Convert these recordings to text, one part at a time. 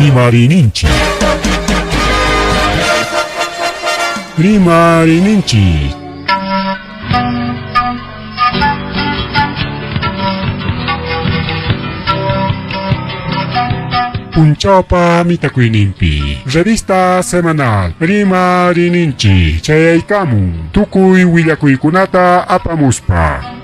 Rimarininchi. Rimarininchi. Punchapa Mitakuinimpi. Revista semanal. Rimarininchi. Chayaykamun. Tukuy willakuykunata apamuspa.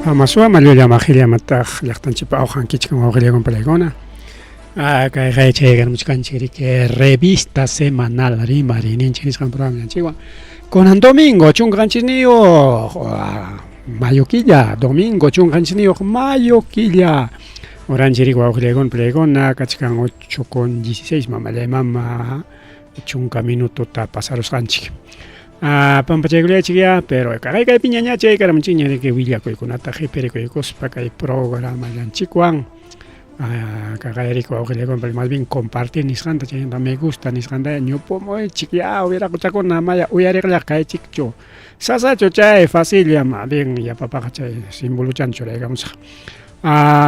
Amasua Maluya Mahilia Matach, Lachtanchipa Ojan Kichkan Aurelion Palegona. Kay Rechegan Muchkanchiri, que revista semanal Rimarininchi con programa antigua. Con domingo, Chunganchinio, Mayoquilla, domingo, Chunganchinio, Mayoquilla. Oranchiri Aurelion Palegona, Kachkan 8 con 16, mamá, chunga minuto ta pasaros ranchi. Pampachegule chigia, pero caray que piñaña che que ramchiña de que Villa con ataje pericos para que programa yanchicuan. Caray rico que con más bien compartir nisranda che me gusta nisranda yo pomo chiquia hubiera cosa con nada maya hubiera la cae chicho. Sasa chocha es fácil ya más bien ya papá che símbolo chancho le digamos.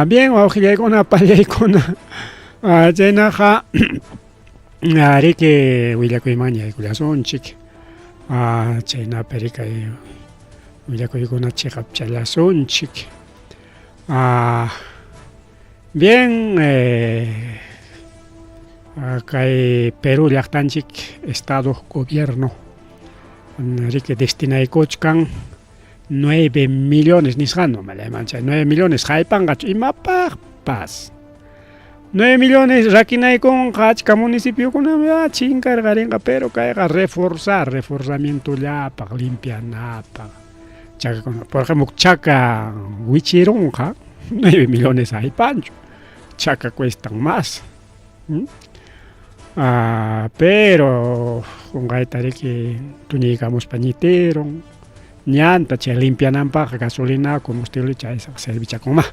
Bien o que con una palla con llena ja ari que Villa con maña y son chiqui. China Perica y una chica chalazón chic. Bien, acá Perú Lachtanchik, Estado, Gobierno, que destina y cochcan 9 millones, nisrano, me la mancha, 9 millones, jaipangacho, y mapa paz. 9 millones, Rakinay con Hachka municipio con una chingar garenga, pero caiga reforzamiento ya para limpiar nada. Por ejemplo, Chaca Huichironja, 9 millones hay pancho. Chaca cuestan más. Pero con gaitare que tú llegamos pañitero, ñanta, che limpian ampaja, gasolina, combustible, esa servicha con más.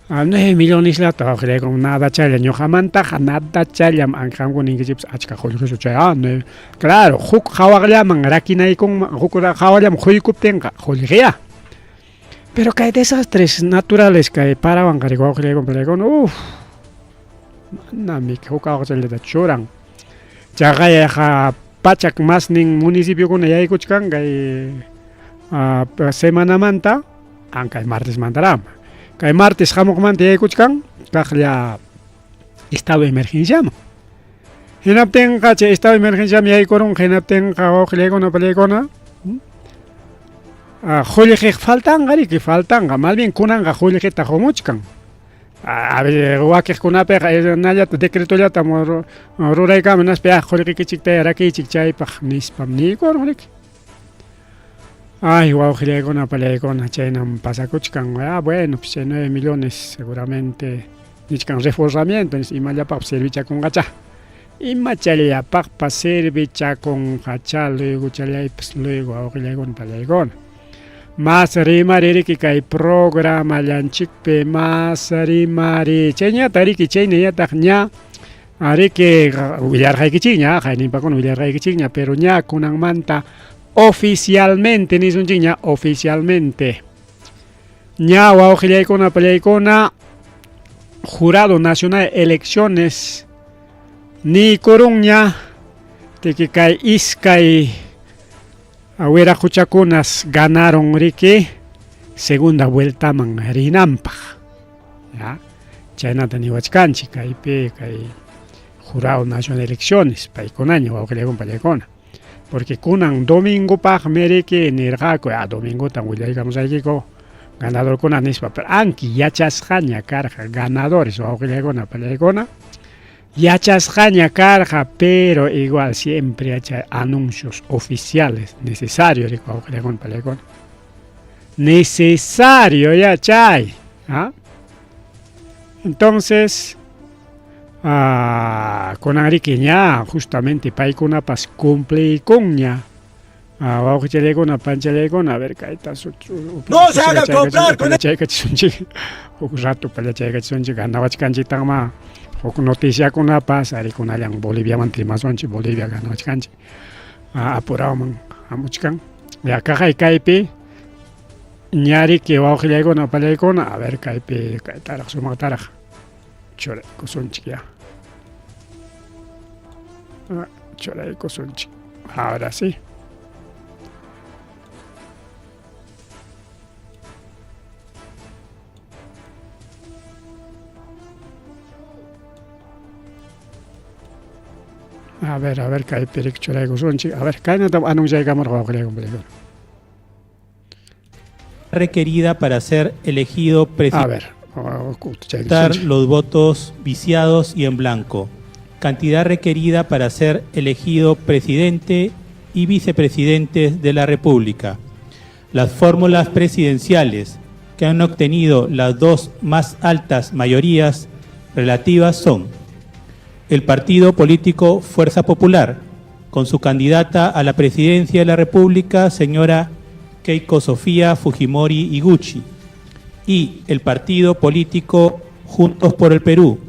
9 millones la toque con nada chaya no jamanta nada chaya anjango ningips achka holiso chaya claro huk hawagla mangraki con hukura hawalam huikuptenga holigia pero que hay desastres naturales que para bangarego con nami hukawagel de choran chagaya ha pachak masning municipio con ya ikuchkan semana manta aunque martes mandaram que martes jamok mante kuchkan kajlia estado de emergencia genapten kache estado de emergencia mi hay koron genapten ka ojelegona pelegona jolige faltan gari que faltan mal bien kunanga jolige ta homuchkan a ver guake kunape naya decreto ya tamor rurai kamenas pe jolige que chikta era que chikchai pa nispam ni koron Ay, wow, con una pelea con China, pasacuchcan, bueno, pues 9 millones seguramente, nichcan reforzamiento, y maya para servicha con gacha. Y machalia para servicha con gacha, luego chalia, pues luego, ahora con pelea Más rimari que hay programa, lanchikpe, más rimari, chenya, tariki, chenya, ya tajña, ari que Villar Haikichiña, Jaini pa con Villar Haikichiña, pero ña con manta. Oficialmente, ni son chiña, oficialmente. Ña wa ojiliaicona peleaicona, Jurado Nacional de Elecciones, ni coruña, de que cae iscay, ahuera juchacunas ganaron rique, segunda vuelta mangarinampa. Ya, China tanihuachcanchi, cae Jurado Nacional de Elecciones, paiconaño, wa ojiliaicona peleaicona. Porque kunan domingo pag mereke nergako domingo tan digamos aquí ganador con anispa pero anki yachasjaña carja ganadores o auglegona pelegona yachasjaña carja pero igual siempre hay anuncios oficiales necesarios de auglegona pelegona necesario ya chay entonces con ariqueña justamente paikuna pas cumple con ña Abajo chalegona, panchalegona, a ver, caeta su. ¡No se haga comprar con Chayka chunchi. Un rato para chayka chunchi, ganaba chicanchi tama. O noticia con una paz, ari con alian Bolivia mantrimasonchi, Bolivia ganaba chicanchi. Apurado man, amuchkan. Ya caja y caipi. Ñari que abajo chalegona, palegona, a ver, caipi, caetara, suma taraja. Chore, cosonchi ya. Chore, cosonchi. Ahora sí. A ver, cae perik choray gusonchi. A ver, cae no tam anunciar camar go creo completo. Requerida para ser elegido A presidente. ver, Los votos viciados y en blanco. Cantidad requerida para ser elegido presidente y vicepresidentes de la República. Las fórmulas presidenciales que han obtenido las dos más altas mayorías relativas son el partido político Fuerza Popular, con su candidata a la presidencia de la República, señora Keiko Sofía Fujimori Iguchi, y el partido político Juntos por el Perú,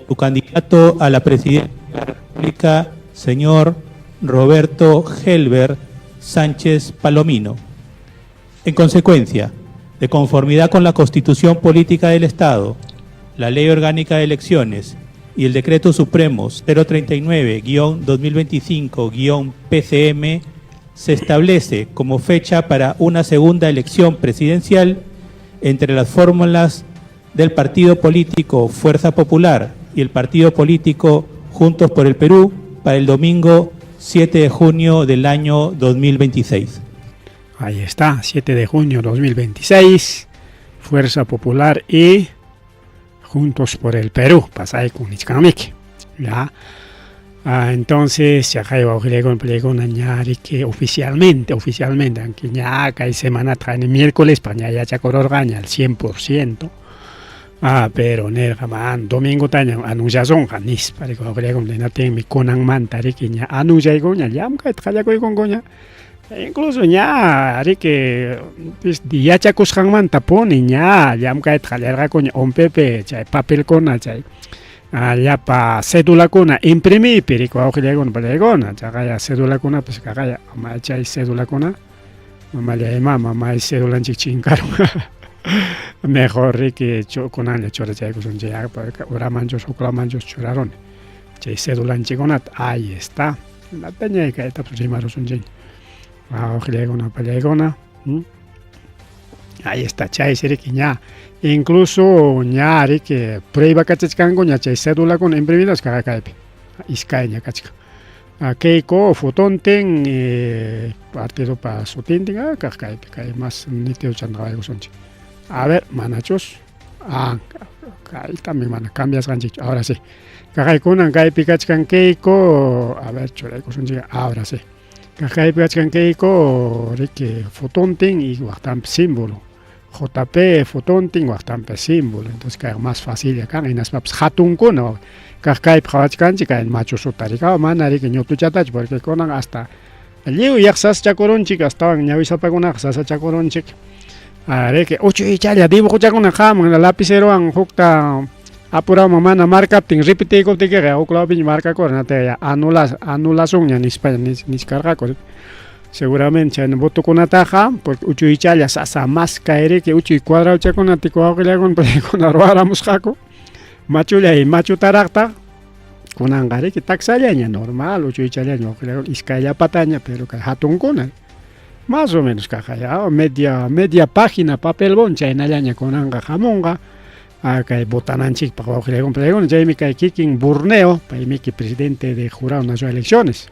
su candidato a la presidencia de la República, señor Roberto Helber Sánchez Palomino. En consecuencia, de conformidad con la Constitución Política del Estado, la Ley Orgánica de Elecciones y el Decreto Supremo 039-2025-PCM, se establece como fecha para una segunda elección presidencial entre las fórmulas del partido político Fuerza Popular y el partido político Juntos por el Perú para el domingo 7 de junio del año 2026. ahí está, 7 de junio 2026, Fuerza Popular y Juntos por el Perú, pasai con Ichkanamiki. Ya. Entonces, ya hay un plegón añade que oficialmente, aunque ya hay semana trae miércoles, para ya chacoror gaña al 100%. Pero nergaman, domingo taña anunciación janis, para que plegón de naten mi conan mantari que ya anuncia goña, ya me trae con goña. Incluso ya, haré que ya chacos hangman tapón ya me trae con un pepe, chay papel con chay. Ya pa cédula kuna imprimi perico auxiliar con palegona ya cédula kuna pues cagaya mamá chay cédula kuna mamá le mamá es cédula chichin caro mejor que con le chora chay con ya ahora manchos o manchos choraron chay cédula chicona ahí está la peña que está primero son jin auxiliar con palegona ahí está chay sería que ya incluso ñari que prueba cachachkango ña chay cédula con imprimidas kagakaipi iskay ña kachka keiko fotonten partido pa sotintin kagakaipi kay más niteo chandagay gusonchi a ver manachos kay también mana cambias ganchich ahora sí kagay kunan kaypi kachkan keiko a ver choray gusonchi ahora sí kagaypi kachkan keiko riki fotonten y guardan símbolo JP fotonting bastante símbolo, entonces que es más fácil acá en las maps hatun kuno, que pachkanchi que en macho sotarika manari que ñotu chatach porque conan hasta el llego yaxas chacoronchi que estaban ñavisa paguna xasa chacoronchi. Are que ocho y chalia dibujo chacona jam en el lapicero an hukta apura mamana marca ting repite ko te que o clavo marca corna te anulación ya ni carga con seguramente en voto con ataja porque uchu y chaya sasa más caere que uchu y cuadrado cha con atico que le con arroara musjaco macho le macho tarakta con angare que taxalia normal uchu y chaya no creo iskaya pataña pero que hatun con más o menos caja ya media página papel boncha en alaña con anga jamonga acá botananchik para que le complegon ya mi kai kicking Borneo para mi que presidente de jurado nacional elecciones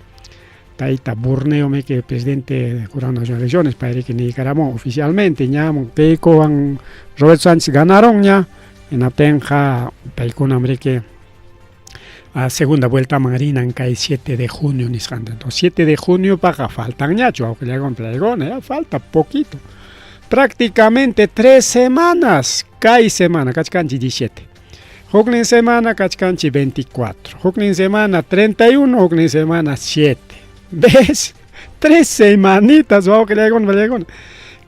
Taita Borneo me que presidente de jurado nacional elecciones para que Nicaragua oficialmente ya Keiko and Robert Sánchez ganaron ya en Atenja Keiko nombre que a segunda vuelta marina en cae 7 de junio ni entonces 7 de junio para faltan ya aunque le hagan plegón ya falta poquito prácticamente 3 semanas cae semana cachcanchi 17 Hocklin semana cachcanchi 24 Hocklin semana 31 Hocklin semana 7 ¿ves? 3 semanitas, wow, que le con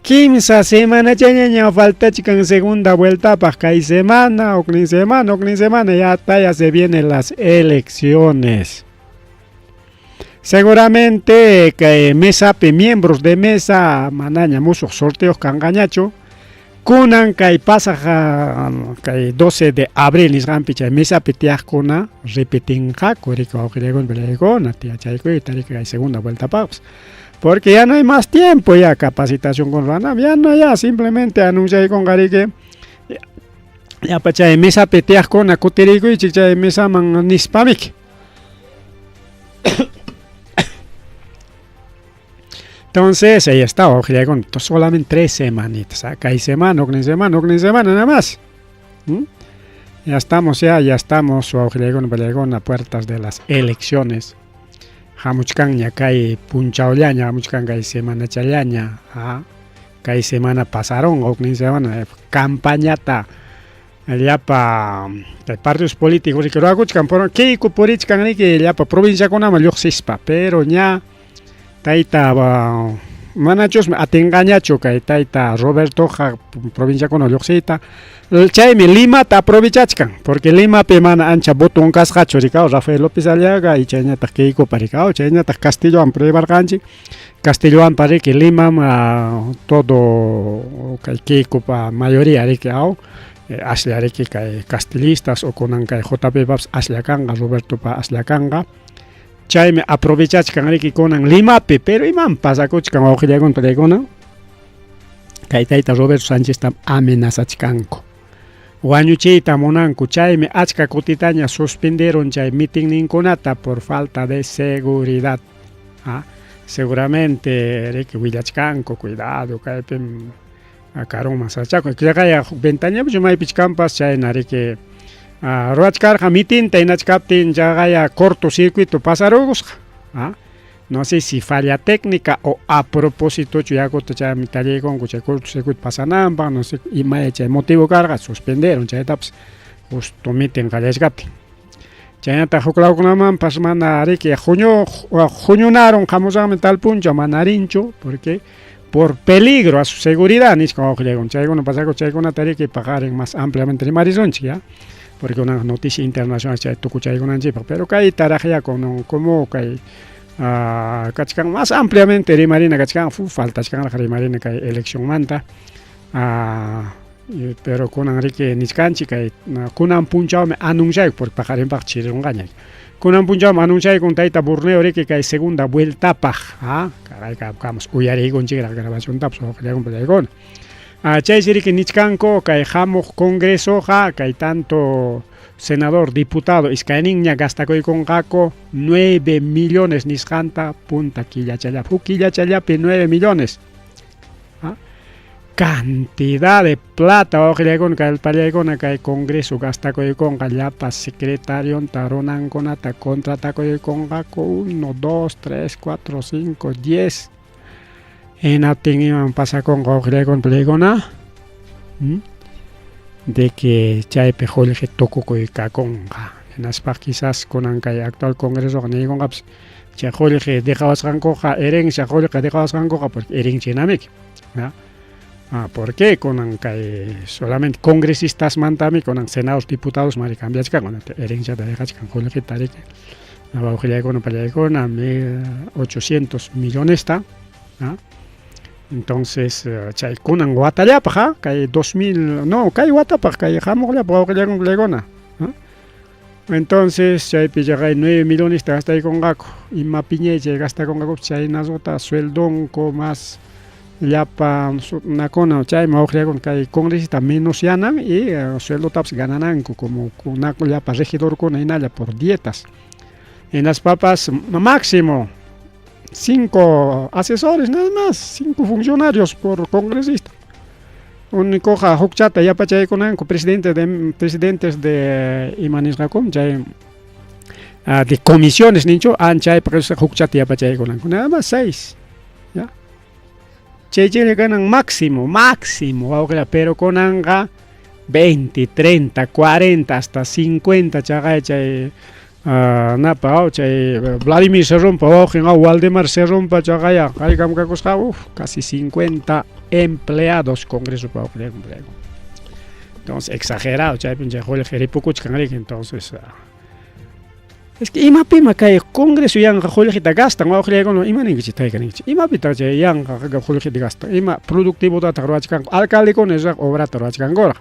15 semanas ya falta chica en segunda vuelta para que hay semana, o ni semana, ya está, ya se vienen las elecciones. Seguramente que miembros de mesa, manaña, muchos sorteos que han ganado. Kunan kay pasa kay 12 de abril ni rampicha mesa petias kuna repetinja corrico con belegona tía chaico y tal que hay segunda vuelta paps. Porque ya no hay más tiempo ya capacitación con Rana, ya no ya simplemente anuncia con Gari que ya pacha mesa petias kuna coterico y chicha mesa man nispamik. Entonces, ahí está, con solamente 3 semanitas. Acá hay semana, nada más. Ya estamos, con a puertas de las elecciones. Hamuchkan ya cae punchaollaña, hamuchkan cae semana challaña. Cae semana pasaron, o semana, campañata. Allá para partidos políticos, y que lo hago, que cupurichkan, que ya para provincia con amalio cispa, pero ya. Taita manachos atengañacho que taita Roberto provincia con Olioxita chaime Lima ta aprovechachkan porque Lima pe mana ancha botón cascacho ricao Rafael López Aliaga y chaña ta keiko paricao chaña ta Castillo am prebarganchi Castillo am pare que Lima todo keiko pa mayoría ricao aslia riki castilistas o conan kai JP Babs asliakanga Roberto pa asliakanga Chaime aprovechach kan riki konan Limape, pero imam pasakoch kan ojilla con telegona. Kaitaita Roberto Sánchez tam amenazachkanko. Wañuchita monanku chaime achka kutitaña suspendieron chay meeting ninkunata por falta de seguridad. Seguramente riki willachkanko cuidado kaipem akaroma sachako. Kaya ventaña pues may pichkampas chay nariki Roachcar mitin tainach captain ya cortocircuito pasarogos. No sé si falla técnica o a propósito ya ya mitad con cortocircuito pasanamba, no sé y motivo carga suspendieron ya etapas justo mitin galles captain. Ya ta joclao con man pasmana que junio naron jamosamente tal punto manarincho porque por peligro a su seguridad ni como que con chay con pasar con chay con tarea que pagar más ampliamente en Marizonchi ya. Porque una noticia internacional se escucha con Anchipa, pero que hay taraja con como que cachcan más ampliamente de Marina cachcan falta cachcan la Marina que elección manta pero con Enrique Niscanchi que con un punchao me anuncia por pagar en parchir un gaña con un punchao me anuncia con taita Borneo que hay segunda vuelta caray vamos uyari con chigra grabación tapso que con pelegón Chaisiri que Nichkanko, que jamos congreso, que hay tanto senador, diputado, Iskainiña, Gastacoy con Gaco, 9 millones Niskanta, punta Quillachayap, 9 millones. Cantidad de plata, ojalá con el palegón, que hay congreso, Gastacoy con Gallapa, secretario, Taronan con Ata, contratacoy con Gaco, 1, 2, 3, 4, 5, 10. En Aptingiman pasa con Gogregon Plegona de que ya pejole que toco con Kakonga. En Aspar quizás con el actual congreso con el Gongaps, ya jole que dejabas rancoja, Eren, ya jole que dejabas rancoja porque Eren Chinamic. ¿Por qué? Con solamente congresistas mantami, con senados diputados, maricambias, con Eren ya te dejas con jole que tarek. La baujería con Palegona, 1.800 millones está. Entonces, chay kunan guatallapa, kay 2000, no, kay guatapa, kay jamogla, pauquilla con legona. Entonces, chay pillagay 9 millones te gasta ahí con gaco, y mapiñeche gasta con gaco, chay nazota, sueldón, más yapa, una cona, chay mauquilla con kay congresista menos yanan, y sueldo taps ganananco, como una yapa regidor con inalla por dietas. En las papas, máximo 5 asesores nada más, 5 funcionarios por congresista. Un coja Hokchata ya pachay con presidentes de Imanisgacom, de comisiones nicho, ancha Hokchata ya pachay con nada más 6. Ya. Che le ganan máximo, pero con anga 20, 30, 40 hasta 50 chay napa chay Vladimir Serrumpa Waldemar Serrumpa chaqaya qaykam kakusqa casi 50 empleados congreso pa empleo. Entonces exagerado chay pinche Jorge ripukuchkan entonces es que imapima kay congreso yang Jorge ta gastan wa Jorge no imaningi chitaykan imapita chay yang Jorge ta gastan ima productivo ta tarwachkan alcalde con esa obra tarwachkan gora.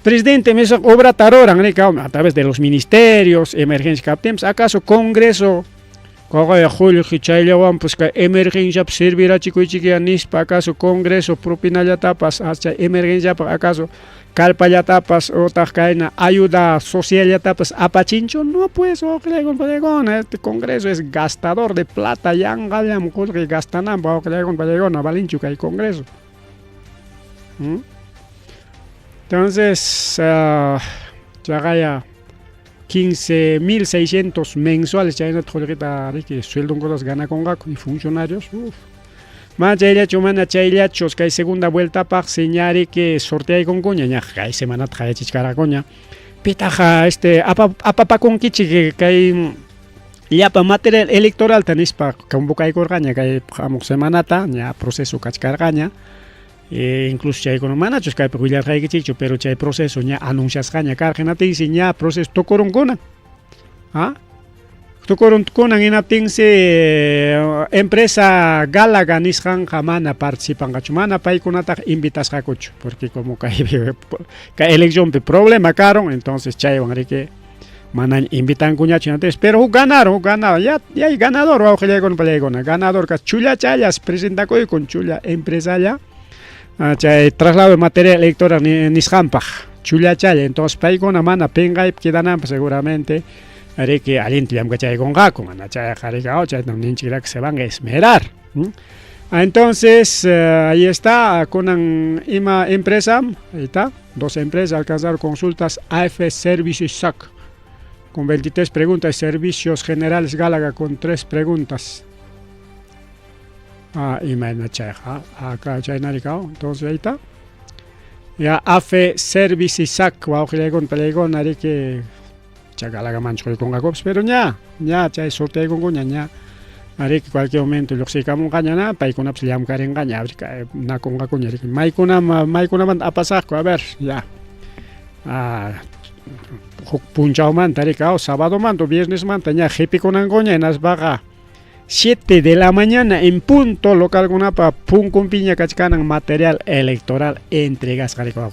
Presidente, me obra tarora a través de los ministerios, emergencia captemos, acaso Congreso, coga julio hichaylawan pues que emergencia servirá chico y chiquilla nispa acaso Congreso propina tapas hasta emergencia acaso calpa ya tapas o tajcaina ayuda social ya tapas apachincho no pues este Congreso es gastador de plata yang galam que gastan ambos valinchu que hay Congreso. Entonces, ya 15.600 mensuales, ya hay una que sueldo con las ganas con gaco y funcionarios. Más ya chumana chayliachos que hay segunda vuelta para señalar que sortea con coña, ya hay semana trae chichara coña. Pitaja apa con kichi que hay ya para material electoral tenéis para convocar con gaña que hay semanata ya proceso cachcargaña. Incluso chay con manachos que peculiar hay que chicho pero chay proceso ya anuncias caña cargena te dice ya proceso tocoron conan tocoron conan en atingse empresa Galaga nishan jamana participan gachumana pay conata invitas gacocho porque como que elección de problema caro entonces chay van a que manan invitan cuñacho antes pero ganaron ya hay ganador o con pelegona ganador que chula chayas presenta con chula empresaria chay traslado de material electoral nishampaj chula chaya entonces pay con amana penga y quedan seguramente haré que aliento yam chay con gaco mana chay jarigao chay también chira que se van a esmerar. Entonces ahí está con ima empresa ahí está 2 empresas alcanzaron consultas AF Services SAC con 23 preguntas Servicios Generales Gálaga con 3 preguntas. Acá entonces ahí está. Ya AFE Service SAC, con pelegón, haré que chagalaga mancho con gacops, pero ya chay sorteo con coña, ya haré que cualquier momento lo que un gañana, pa y con apsiam karen gaña, na con gacoña, maikuna a pasar, a ver, ya. Punchao manta, haré que sábado manto, viernes manta, ya jepi con angoña en as vaga. 7 de la mañana en punto local gunapa pun con piña cachcanan material electoral entregas jarico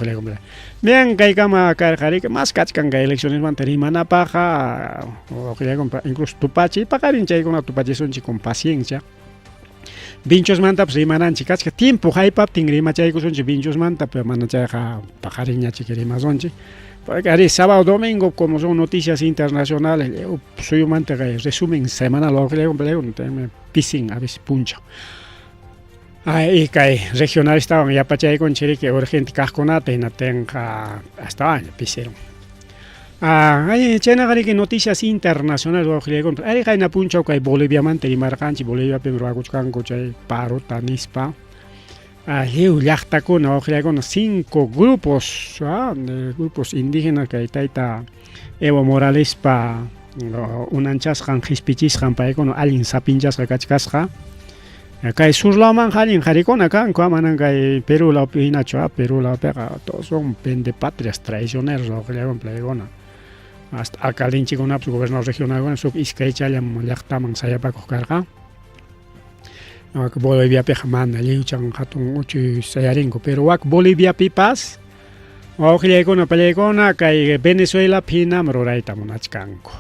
bien que kama que más cachcan que elecciones manterimana paja o incluso tupachi pagarin chay con tupachi son con paciencia vinchos manta pues imanan chicas que tiempo hay pap tingrima chay con vinchos manta pero mancha pajariña chiquirima sonchi. Porque sábado domingo, como son noticias internacionales, soy un mante que resumen semanal, lo que le piscin, a veces puncha. Ahí que regional estaban ya para con chile que urgente casconate y no tenga hasta año pisero. Ahí chena que noticias internacionales, lo que le conté. Ahí que na puncha que Bolivia mante y marcanchi Bolivia pero aguchcan coche paro tanispa. Con 5 grupos, grupos indígenas que está Evo Morales para unanchas han hispichis han para con alguien sapinchas que cachcasja. Acá es surlaman halin haricona acá en Cuamanan que Perú la opina choa Perú la pega todos son pendepatrias traicioneros lo que le hagan plegona. Hasta acá linchi con apsu gobernador regional con su iskecha llama llachtaman saya para cocarga. Bolivia pejamana liuchan hatun uchi sayaringo pero wak Bolivia pipas oje con pelegona que Venezuela pina mroraita monachkanko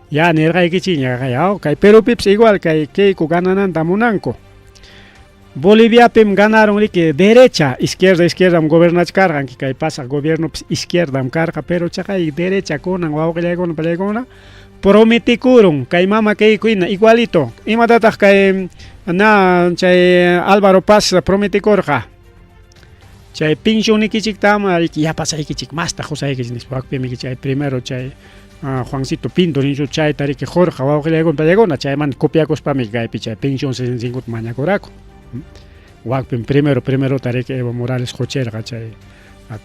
ya nerga ikichiña ya que Perú pips igual que ganan tamunanko Bolivia pim ganaron que derecha izquierda gobernach cargan que pasa gobierno izquierda carga pero chakay derecha con oje con pelegona prometikuron que mama que cuina igualito imatatas que chay Álvaro Paz promete corja chay pincho ni kichik tama ya pasa kichik más tajos hay que chay primero chay Juancito Pinto ni chay tari que Jorge va a con pelegona chay man copia cos pa mi chay pincho 65 maña coraco wakpim primero tari que Evo Morales jocherga chay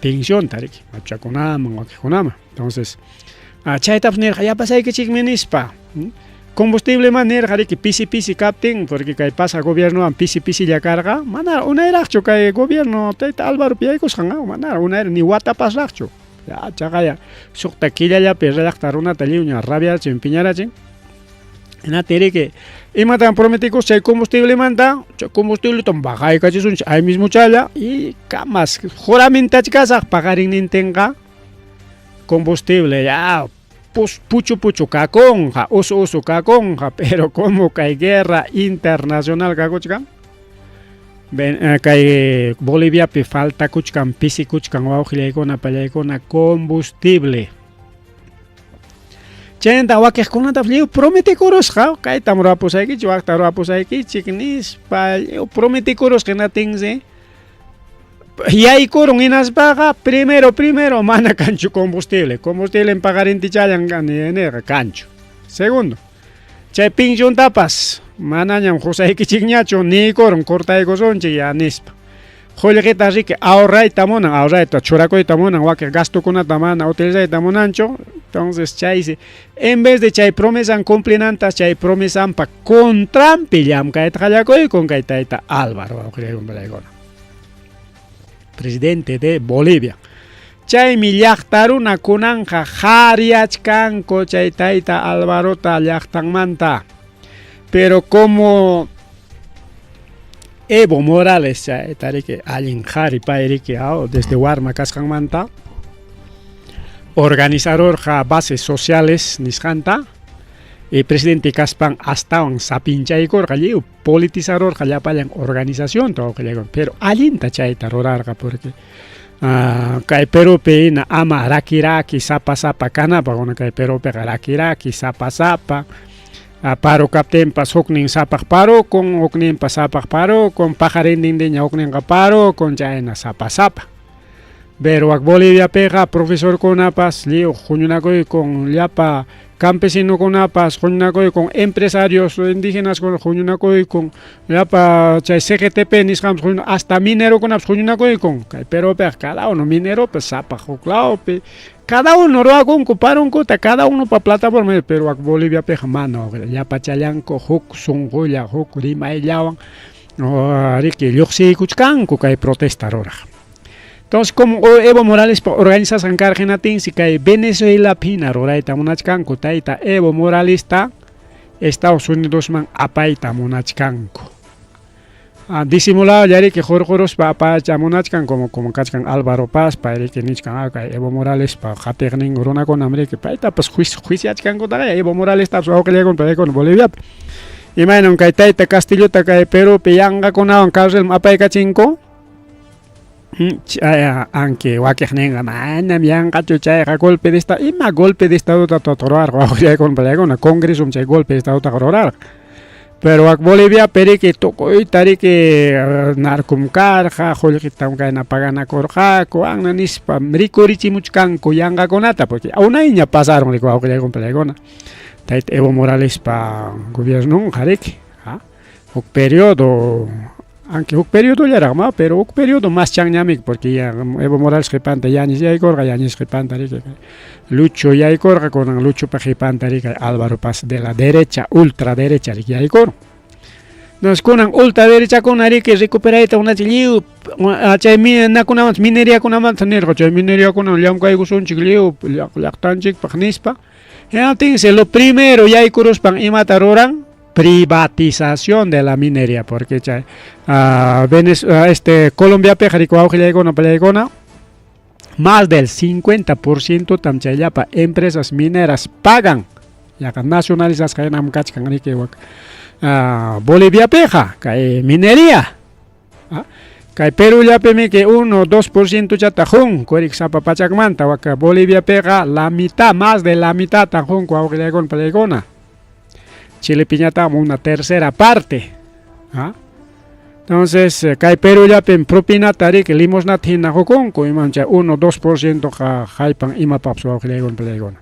pincho tari machaconama wakijonama entonces Chaytapas nirqa yapasaykichikmi nispa. Combustible man nirqa riki pisi captin, porque kay pasa gobierno an pisi llakarqa, mana unayraqchu kay gobierno tayta Álvaro piyaykusqanqa, mana unayra ni watapasraqchu. Ya chaqaya suqta killallapi redaqta runata lliwña rabiarachin piñarachin. Natiriki imatan prometikus chay combustible manta, chay combustible ton bajaykachisunchi ahí mismo challa y kamas juramentachkasaq pagarinnintinqa combustible ya puchu kakonja, usu kakonja, pero como kay guerra internacional kakuchkan, kay Boliviapi falta kuchkan, pisi kuchkan wawqillaykuna pallaykuna combustible. Chayanta wakiqkunata lliw prometikurusqa, kayta ruapusaykichik, waqta ruapusaykichik nispa prometikurusqa natinsi. Yaykurun hinaspaqa primero mana kanchu combustible en pagarintichayan kanchu. Segundo, chay pensiontapas manañam qusaykichikñachu nikurun cortaykusunchik ya nispa. Qullqita riki ahorrayta churakuyta munan wakiq gastukunata mana utilizayta munanchu. Entonces chay en vez de chay promesan cumplinantas chay promesanpa contrampi llamkayta qallakuyku kay tayta Álvaro wawqillaykuna, presidente de Bolivia. Chaymi llaqtaruna kunanja qhariachkanku chay tayta Alvarota llaqtanmanta. Pero como Evo Morales tariki allin qhari payriki desde Warma kasqanmanta, organizadorqa bases sociales nisqanta, presidente kaspan astawan sapinchaykurqa lliw politizadorqa llapallan organización tawqillayku, pero allinta chayta rurarqa porque kay Perupi hina ama rakiraki sapa kanapaq kay Perupiqa rakiraki sapa paro kaptinpas huknin sapaq parukun, hukninpas sapaq parukun, pajarindindiña hukninqa parukun chayna sapa. Pero wak Boliviapiqa profesorkunapas lliw huñunakuykun, llapa campesinokunapas huñunakuykun, empresarios indígenas huñunakuykun, llapa chay CGTP nisqapas hasta minerokunapas huñunakuykun. Kay Perupiqa cada uno mineropas sapaq huk lawpi, cada uno ruakunku parunkuta, cada uno pa plataforma, pero wak Boliviapiqa mana llapa challanku huk sunqulla, huk rimayllawan riki lluqsiykuchkanku kay protesta ruraq. Entonces, como Evo Morales organiza sankargenatin, si kay Venezuela pina rurayta munachkanku, tayta Evo Morales ta Estados Unidos man apayta munachkanku. Disimulado yari que jorjoros pa apacha munachkan como kachkan Álvaro Paz, pa que nichkan kay Evo Morales pa jategnin runa con hambre que paita pues juiciachkanku ta Evo Morales ta so que con Bolivia. Imaginen kay tayta Castillo ta kay Perú piyanga konawan cárcel apay kachinko. Aunque wakiqninqa manam yanqachu chayqa golpe de estado, ima golpe de estado tatorarqa wawqillaykuna congreso chay golpe de estado taqrurarqa. Pero wak Bolivia periki tukuy tariki narkum karqa, qullqitam kayna paganakurqaku, anna nispa rikurichimuchkanku yanqakunata, porque unayña pasaron riku wawqillaykuna. Tayta Evo Morales pa gobierno qariki, huk periodo, aunque un periodo ya era más, pero un periodo más changñamik, porque ya Evo Morales repanta Yanis Yaikorga, Yanis repanta Lucho Yaikorga con Lucho Pajipanta Álvaro Paz de la derecha, ultraderecha Yaikor. Nos con ultraderecha con Ari que recupera una chiliu, chay minería con amantanero, chay minería con un liam caigusun chiliu, lactanchik pagnispa. Entonces lo primero Yaikoros pan y mataroran. Privatización de la minería, porque Colombia más del 50% tamchayapa empresas mineras pagan ya nacionalizas Bolivia peja minería kay Perú ya peme que 1-2% chatajón kuerik sapa pachakmanta waka Bolivia pega la mitad, más de la mitad tajón kuauqillaykuna pallaykuna. Chile piñata una tercera parte. Entonces, kay Perú ya pen propina tarik limosna tina jokonko y mancha 1-2% jaipan ima papsu wawqillaykuna pallaykuna.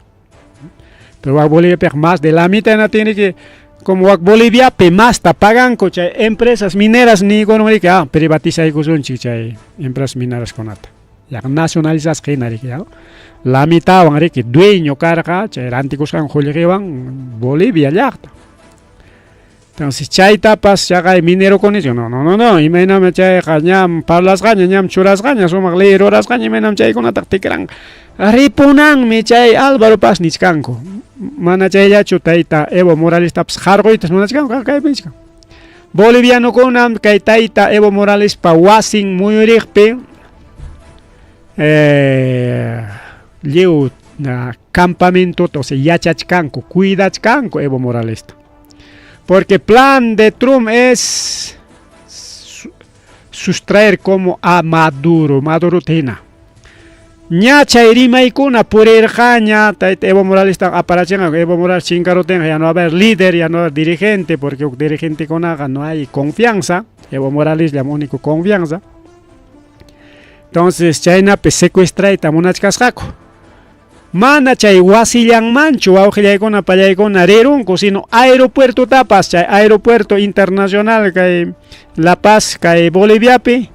Pero wak Bolivia pe más de la mitad na tiene que como wak Bolivia pe más ta pagan empresas mineras ni con que privatiza y chay empresas mineras con ata. ya nacionalizas que ya la mitad van a que dueño carga chay anticos kan Julián Bolivia ya. Entonces chay tapas ya hay minero con eso no y me nam chay cañam parlas cañam ñam churas cañam sumak leer horas cañam me nam chay con ataktikran ripunan me chay Álvaro Paz nichkanko mana chay ya chutaita Evo Morales taps jargoitas no nichkanko kay pinchkan boliviano konam kay taita Evo Morales pa wasing muyurikpe liu na campamento to se yachachkanko cuidachkanko Evo Morales. Porque plan de Trump es sustraer como a Maduro tena. Ñacha irima ikuna por el jaña, Evo Morales está apareciendo, Evo Morales chingaro tenga, ya no va a haber líder, ya no va a haber dirigente, porque el dirigente con haga no hay confianza. Evo Morales le único confianza. Entonces China pues secuestra y tamunach cascaco. Mana chay wasillan manchu awjillay kuna pallay kuna rirunku sino aeropuerto tapas chay aeropuerto internacional kay La Paz kay Boliviapi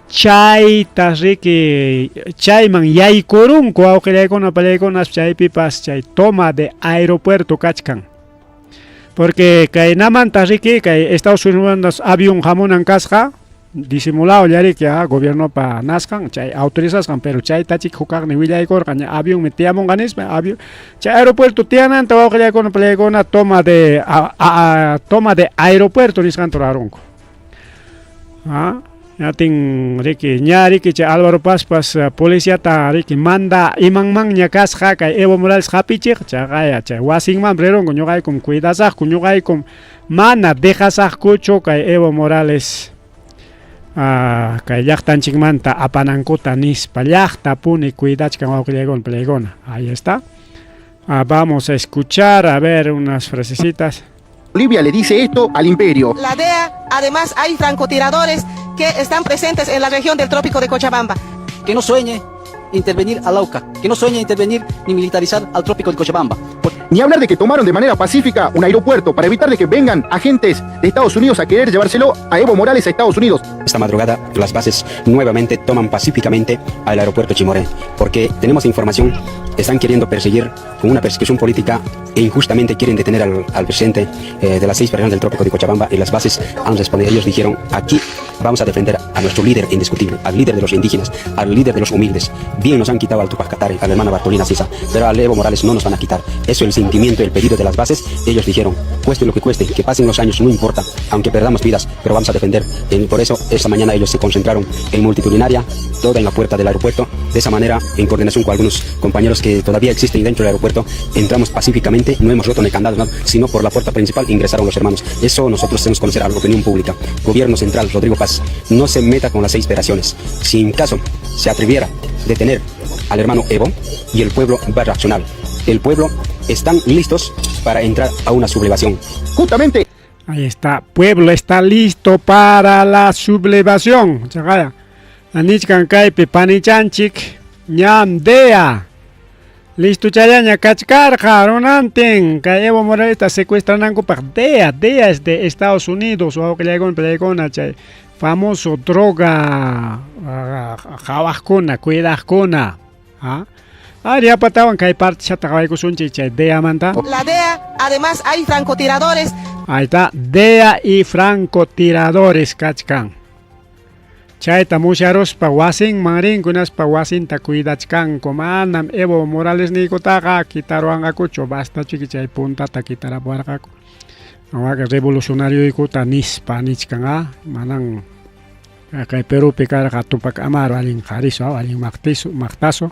chay tasriki chayman yaykurunku awjillay kuna pallay kuna chaypi pas chay toma de aeropuerto kachkan porque kay naman tasriki kay Estados Unidos avión hamunan kasqa disimulado ya que gobierno pa nascan chay autorizascan pero chay tachik hukak ni willay korkan avión metiamon ganis avión chay aeropuerto tianan tawo kaya con plegona toma de aeropuerto niscan toraronko ya ting riki nyari que chay Álvaro Paz policía ta riki manda imang nya kas kay Evo Morales hapichik chay wasing man rerongo nyogay com cuidasak nyogay com mana dejasak kucho kay Evo Morales kay llaqtan chikmanta apanankuta nispa llaqta puni cuidachkan wawqillaygon playgona. Ahí está. Vamos a escuchar a ver unas frasecitas. Bolivia le dice esto al imperio. La DEA, además hay francotiradores que están presentes en la región del trópico de Cochabamba. Que no sueñe intervenir al Lauca, que no sueñe intervenir ni militarizar al trópico de Cochabamba. Ni hablar de que tomaron de manera pacífica un aeropuerto para evitar de que vengan agentes de Estados Unidos a querer llevárselo a Evo Morales a Estados Unidos. Esta madrugada las bases nuevamente toman pacíficamente al aeropuerto Chimoré, porque tenemos información, están queriendo perseguir con una persecución política e injustamente quieren detener al presidente de las 6 regiones del trópico de Cochabamba y las bases han respondido. Ellos dijeron, aquí vamos a defender a nuestro líder indiscutible, al líder de los indígenas, al líder de los humildes. Bien nos han quitado al Tupac Katari, a la hermana Bartolina Sisa, pero al Evo Morales no nos van a quitar. Eso es el sentimiento, el pedido de las bases. Ellos dijeron, cueste lo que cueste, que pasen los años, no importa, aunque perdamos vidas, pero vamos a defender. Por eso, esta mañana ellos se concentraron en multitudinaria, toda en la puerta del aeropuerto. De esa manera, en coordinación con algunos compañeros que todavía existen dentro del aeropuerto, entramos pacíficamente, no hemos roto ni candado, sino por la puerta principal ingresaron los hermanos. Eso nosotros tenemos que conocer a la opinión pública. Gobierno central, Rodrigo Paz, no se meta con las 6 federaciones. Si en caso se atreviera a detener al hermano Evo, y el pueblo va a reaccionar. El pueblo están listos para entrar a una sublevación. Justamente. Ahí está, pueblo está listo para la sublevación. Chagaya. Anichkan kaypi panichanchik ñam dea. Listo chayaña kachkarja ronanten. Kay Evo Morales está secuestrananku pa DEA. DEA es de Estados Unidos. O que le chay famoso droga jawajkuna, cuidajkuna. Ya patawan kay parte chataqaykusunchik chay DEA manta. La DEA, además hay francotiradores. Ahí está, DEA y francotiradores kachkan. Chayta musharospa wasin marinkunaspa wasinta cuidachkan manam Evo Morales nikutaqa kitaruanqakuchu basta chiki chay puntata kitarapuarqaku. Awaqa revolucionario ikuta nispa nichkan manan kay Perupi karqa Tupac Amaru alin qhariso alin maqtaso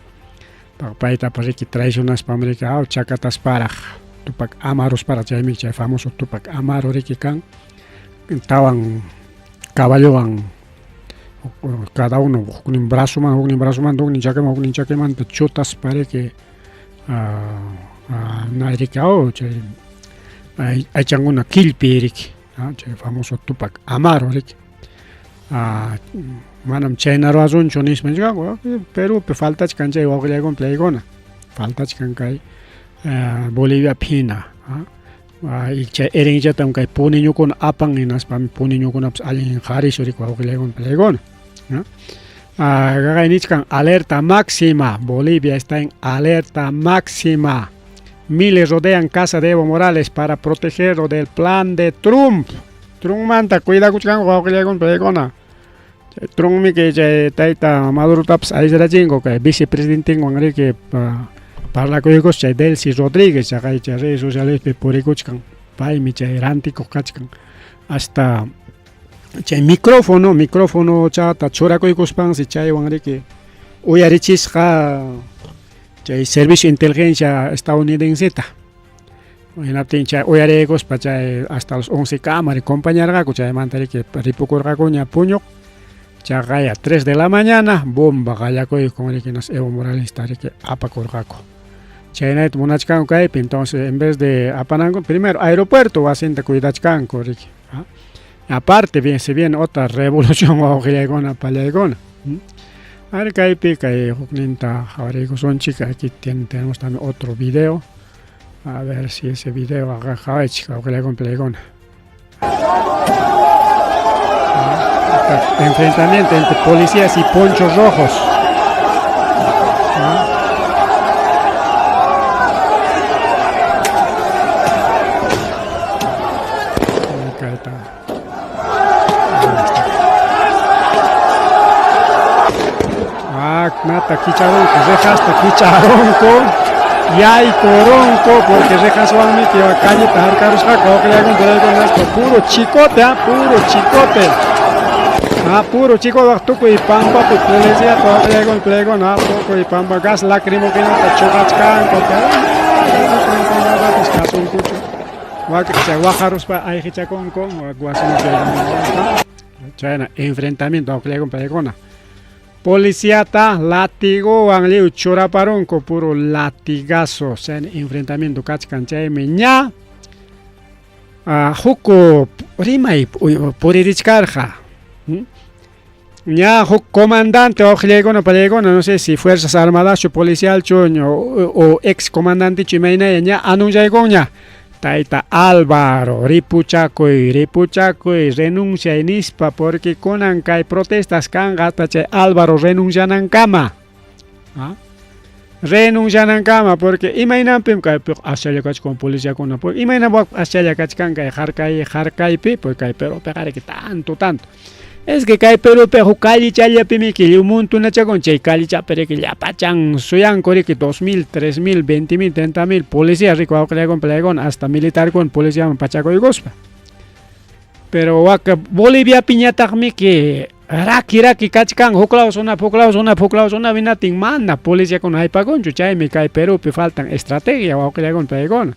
payta pariki traicionaspa América chakatas paraq Tupac Amaru para chaymi chay famoso Tupac Amaru riki kan tawan caballowan cada uno un brazo man un chaque man chutas pare que nairikao hay changuna kilpi rik chay famoso Tupac Amaru rik manam chaynaro azun chonis menga pero pe falta chanchay waqlay con playgona falta chancay Bolivia pina y chay erinja tam kay puniño con apang inas pam puniño con alin harisori waqlay con playgona Alerta máxima. Bolivia está en alerta máxima. Miles rodean casa de Evo Morales para protegerlo del plan de Trump. Trump manta, cuida kuchkan con pelegona. Trump mi que taita Maduro taps ahí será chingo que vicepresidente con que para que chay Delcy Rodríguez ya que redes sociales pe por kuchkan. Pai mi chay rantico kachkan. Hasta chay micrófono chata chora ko kuspan si chay wangri que uyarichis ka chay servicio de inteligencia estadounidense ta. Imagínate chay uyaregos pa chay hasta los 11 cámaras compañera ka chay mantari que ripukur ka kunya puño chay a 3 de la mañana bomba kaya ko con el que nos Evo Morales tari que apakur ka ko. Chay night monachkan kai entonces en vez de apanango primero aeropuerto va a sentar cuidachkan ko riki. Aparte bien se viene otra revolución o gregona palegona. A ver que pica y Jucninta Javarego son chicas. Aquí tenemos también otro video. A ver si ese video agarra chica o gregona palegona. Enfrentamiento entre policías y ponchos rojos. Mata Kicharonco, rejas hasta Kicharonco, y hay Coronco, porque rejas van mi que va a calle tajar carros jaco, que le hagan con esto, puro chicote, puro chico, toco y pampa, pues policía, todo que le hagan plego, toco y pampa, gas lágrimo que no te chocachcan, porque un cucho, va que se guajaros para ahí Kichaconco, o guasino que enfrentamiento, que le hagan plegona. Policía ta latigo ang liu choraparon ko puro latigazo sen enfrentamiento kachkanchay meña huko rimay puridichkarja ña huk comandante o no palegona no sé si fuerzas armadas o policial choño o ex comandante chimaina ña anunciay goña taita Álvaro ripuchakoy renuncia en ispa porque conan kay protestas kan hasta che Álvaro renuncianan kama renuncianan kama porque imainan pim kay asya kach con policía con porque imainan bak asya kach kan kay harkay pi porque pero pegare que tanto es que kay pero pe hukali chaya pimi que un montón na chagon chay kali chapere que ya pachan suyan kore que 2000 3000 20000 30000 policías rico con plegón hasta militar con policía pachaco y gospa pero waka Bolivia piñata mi que raki kachkan huklaus una vinating manda policía con hay pagón chay mi kay pero pe faltan estrategia wa con plegón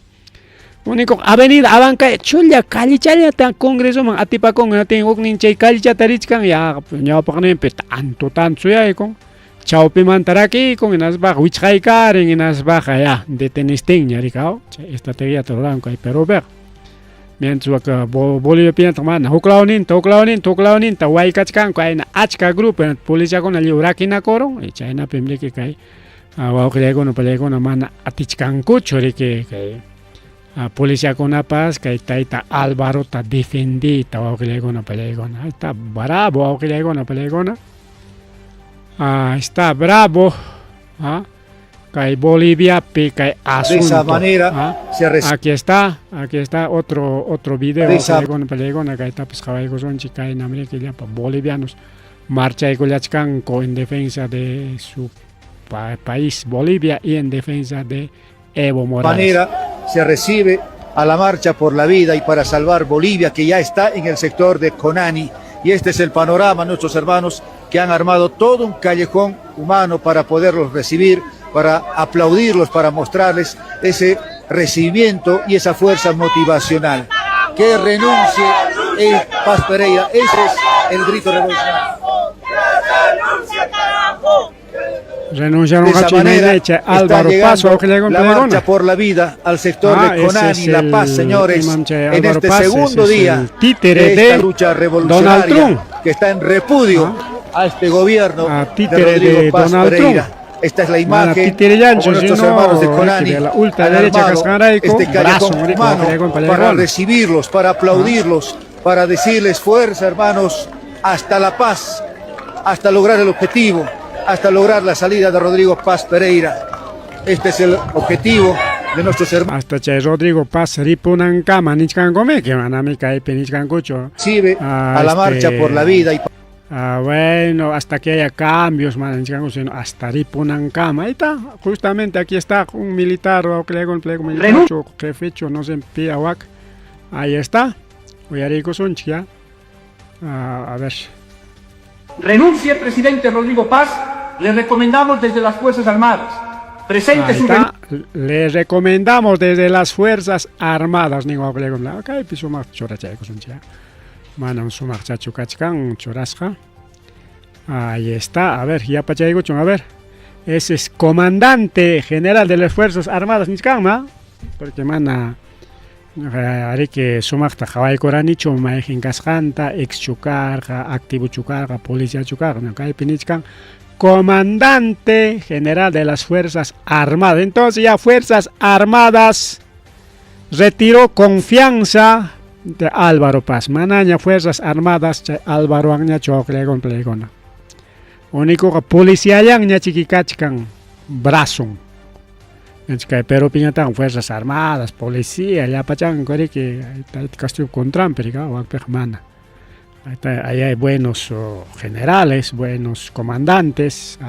único avenida abanca chulla calichalla tan congreso man atipa con atin hoknin chay calicha tarichkan ya nya pakne pe tanto suya con chao pe mantaraki con enas ba wichai karen enas ba ya de tenisting ya ricao estrategia toran kai pero ver mientras que Bolivia piensa man hoklaunin ta wai kachkan kai na achka group policía con el uraki na koro y china pemle que kai wa okrego no pelego na man atichkan kuchori que policía con la paz que está Álvaro está defendida o que le gana pelegona está bravo o que le gana pelegona está bravo que Bolivia pica asunto de esa manera aquí está otro video que le gana pelegona que está pues caballo son chica en América ya bolivianos marcha y colachcan en defensa de su país Bolivia y en defensa de Evo Morales. Manera se recibe a la marcha por la vida y para salvar Bolivia que ya está en el sector de Conani y este es el panorama nuestros hermanos que han armado todo un callejón humano para poderlos recibir, para aplaudirlos, para mostrarles ese recibimiento y esa fuerza motivacional. Que renuncie Paz Pereira, ese es el grito revolucionario. Renunciaron de esa a manera Álvaro Paso que le la marcha por la vida al sector de Conani, La Paz, señores, en este Paz, segundo día títere de esta de lucha Donald revolucionaria Trump, que está en repudio a este gobierno de títere Rodrigo de Paz Donald Pereira. Trump. Esta es la imagen títere como nuestros hermanos de Conani la han ultraderecha armado cascaraico, este callejón brazo, humano para recibirlos, para aplaudirlos, para decirles fuerza, hermanos, hasta La Paz. hasta lograr el objetivo, hasta lograr la salida de Rodrigo Paz Pereira. Este es el objetivo de nuestros hermanos. Hasta chay Rodrigo Paz ripunan kama nichkan come que manami kaipe nichkan kucho. Recibe a la marcha por la vida y Bueno, hasta que haya cambios, man, hasta ripunan kama. Ahí está, justamente aquí está un militar o jefe, no sé, piawak. Ahí está. Voy a ir con ya. A ver. Renuncie, presidente Rodrigo Paz. Le recomendamos desde las Fuerzas Armadas. Presente su renuncia. Le recomendamos desde las Fuerzas Armadas. Acá hay piso más choracha. Manam sumak chachukachkan chorasja. Ahí está. A ver, ya pachayguchon. A ver. Ese es comandante general de las Fuerzas Armadas. Nichkama. Porque mana. Haré que sumakta Hawaii Koranicho, Maejin Casjanta, ex Chucarga, activo Chucarga, policía Chucarga, Nakai Pinichkan, comandante general de las Fuerzas Armadas. Entonces ya Fuerzas Armadas retiró confianza de Álvaro Paz. Manaña Fuerzas Armadas, Álvaro Agña Choclegon Plegona. Único que policía Yangña Chiquicachkan, Brazón. Pero piñatan Fuerzas Armadas, policía, ya pachan que castillo contram, pero ahí hay buenos generales, buenos comandantes,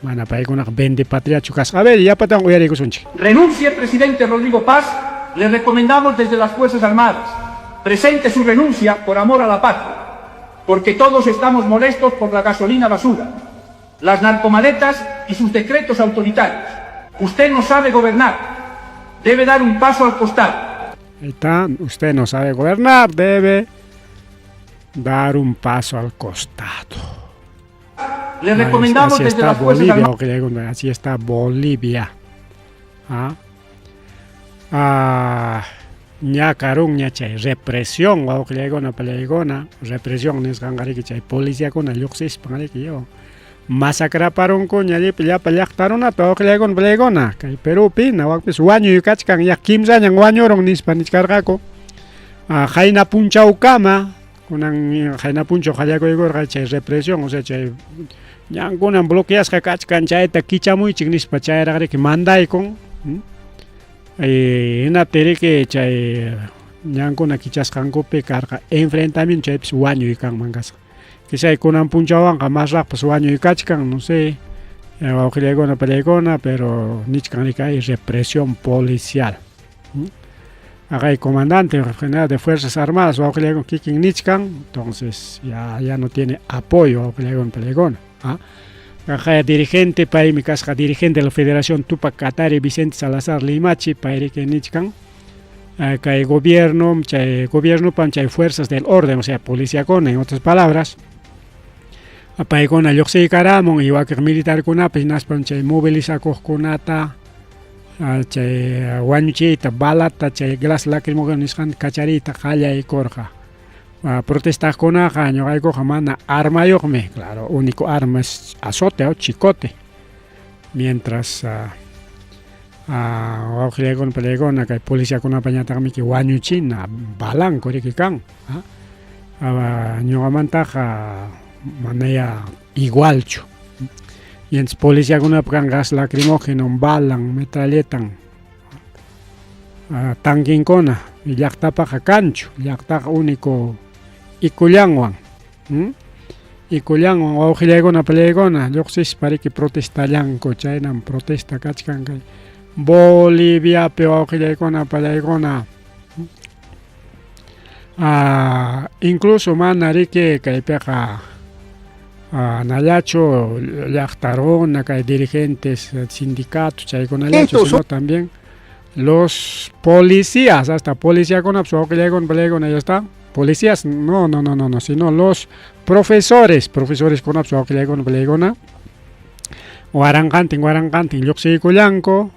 van a pagar unas 20 patriarchas. A ver, ya patan voy a ir con Renuncie, presidente Rodrigo Paz. Le recomendamos desde las Fuerzas Armadas. Presente su renuncia por amor a la patria, porque todos estamos molestos por la gasolina basura, las narcomaletas y sus decretos autoritarios. Usted no sabe gobernar, debe dar un paso al costado. Ahí está, usted no sabe gobernar, debe dar un paso al costado. Le recomendamos así desde está las Fuerzas Bolivia, Armadas. así está Bolivia. Ñacarun ñachay represión, represión es gangariki policía con el yuxis pangariki yo. Masacra parun ko nyali pilya taruna to klegon blegona kay Peru pina wak pis wanyo yukachkan yak kimsa nyang wanyo rong nispanich kargako jaina punchau kama kunang jaina puncho jayako igor chay represión o sea chay nyang kunan bloqueas kachkan chay ta kichamuy chignis pa chay ragre que manday con ina tere que chay nyang kuna kichas kanko pe karga enfrentamiento chay pis wanyo ikang mangas quizá con un punchawan más rápido su año y cachcan, no sé, una pelegona, pero nichkan hay represión policial. Acá hay comandante general de Fuerzas Armadas, o Kikin Nichkan, entonces ya no tiene apoyo a pelegona. Acá hay dirigente, para mi casa, dirigente de la Federación Tupac Katari, Vicente Salazar Limachi, para que Nichkan. Acá hay gobierno, hay fuerzas del orden, o sea, policía con, en otras palabras. Apay con el yoxi caramon igual que militar con apenas ponche moviliza conata che guanchita balata che glas lacrimógenos kan cacharita jaya y corja protestar con año hay coja mana arma yogme claro único arma es azote o chicote mientras con pelegona que policía con apañata mi que guanchina balan corrican año amantaja manera igual y en policía con una gas lacrimógeno balan metralletan tanquincona y ya está para cancho ya está único y culianguan o gilegona pelegona yo sé para que protestarían cochainan protesta cachcan Bolivia pero gilegona pelegona incluso manari que peja Nayacho, Yachtarón, acá hay dirigentes sindicatos, sino también los policías, hasta policía con Absuaquillegón, ahí está. Policías, no, sino los profesores con Absuaquillegón, Guarancantin, Yoxicuyanco,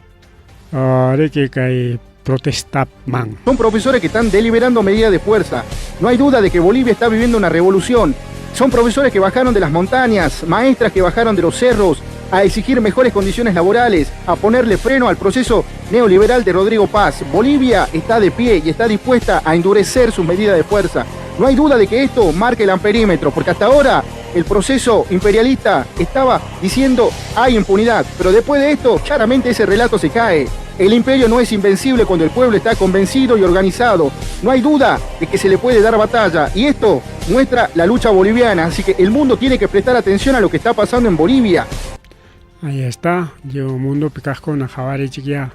que hay protesta man. Son profesores que están deliberando medidas de fuerza. No hay duda de que Bolivia está viviendo una revolución. Son profesores que bajaron de las montañas, maestras que bajaron de los cerros, a exigir mejores condiciones laborales, a ponerle freno al proceso neoliberal de Rodrigo Paz. Bolivia está de pie y está dispuesta a endurecer sus medidas de fuerza. No hay duda de que esto marque el amperímetro, porque hasta ahora el proceso imperialista estaba diciendo hay impunidad, pero después de esto claramente ese relato se cae. El imperio no es invencible cuando el pueblo está convencido y organizado. No hay duda de que se le puede dar batalla y esto muestra la lucha boliviana, así que el mundo tiene que prestar atención a lo que está pasando en Bolivia. Ahí está, yo mundo picasco na javari chiquia.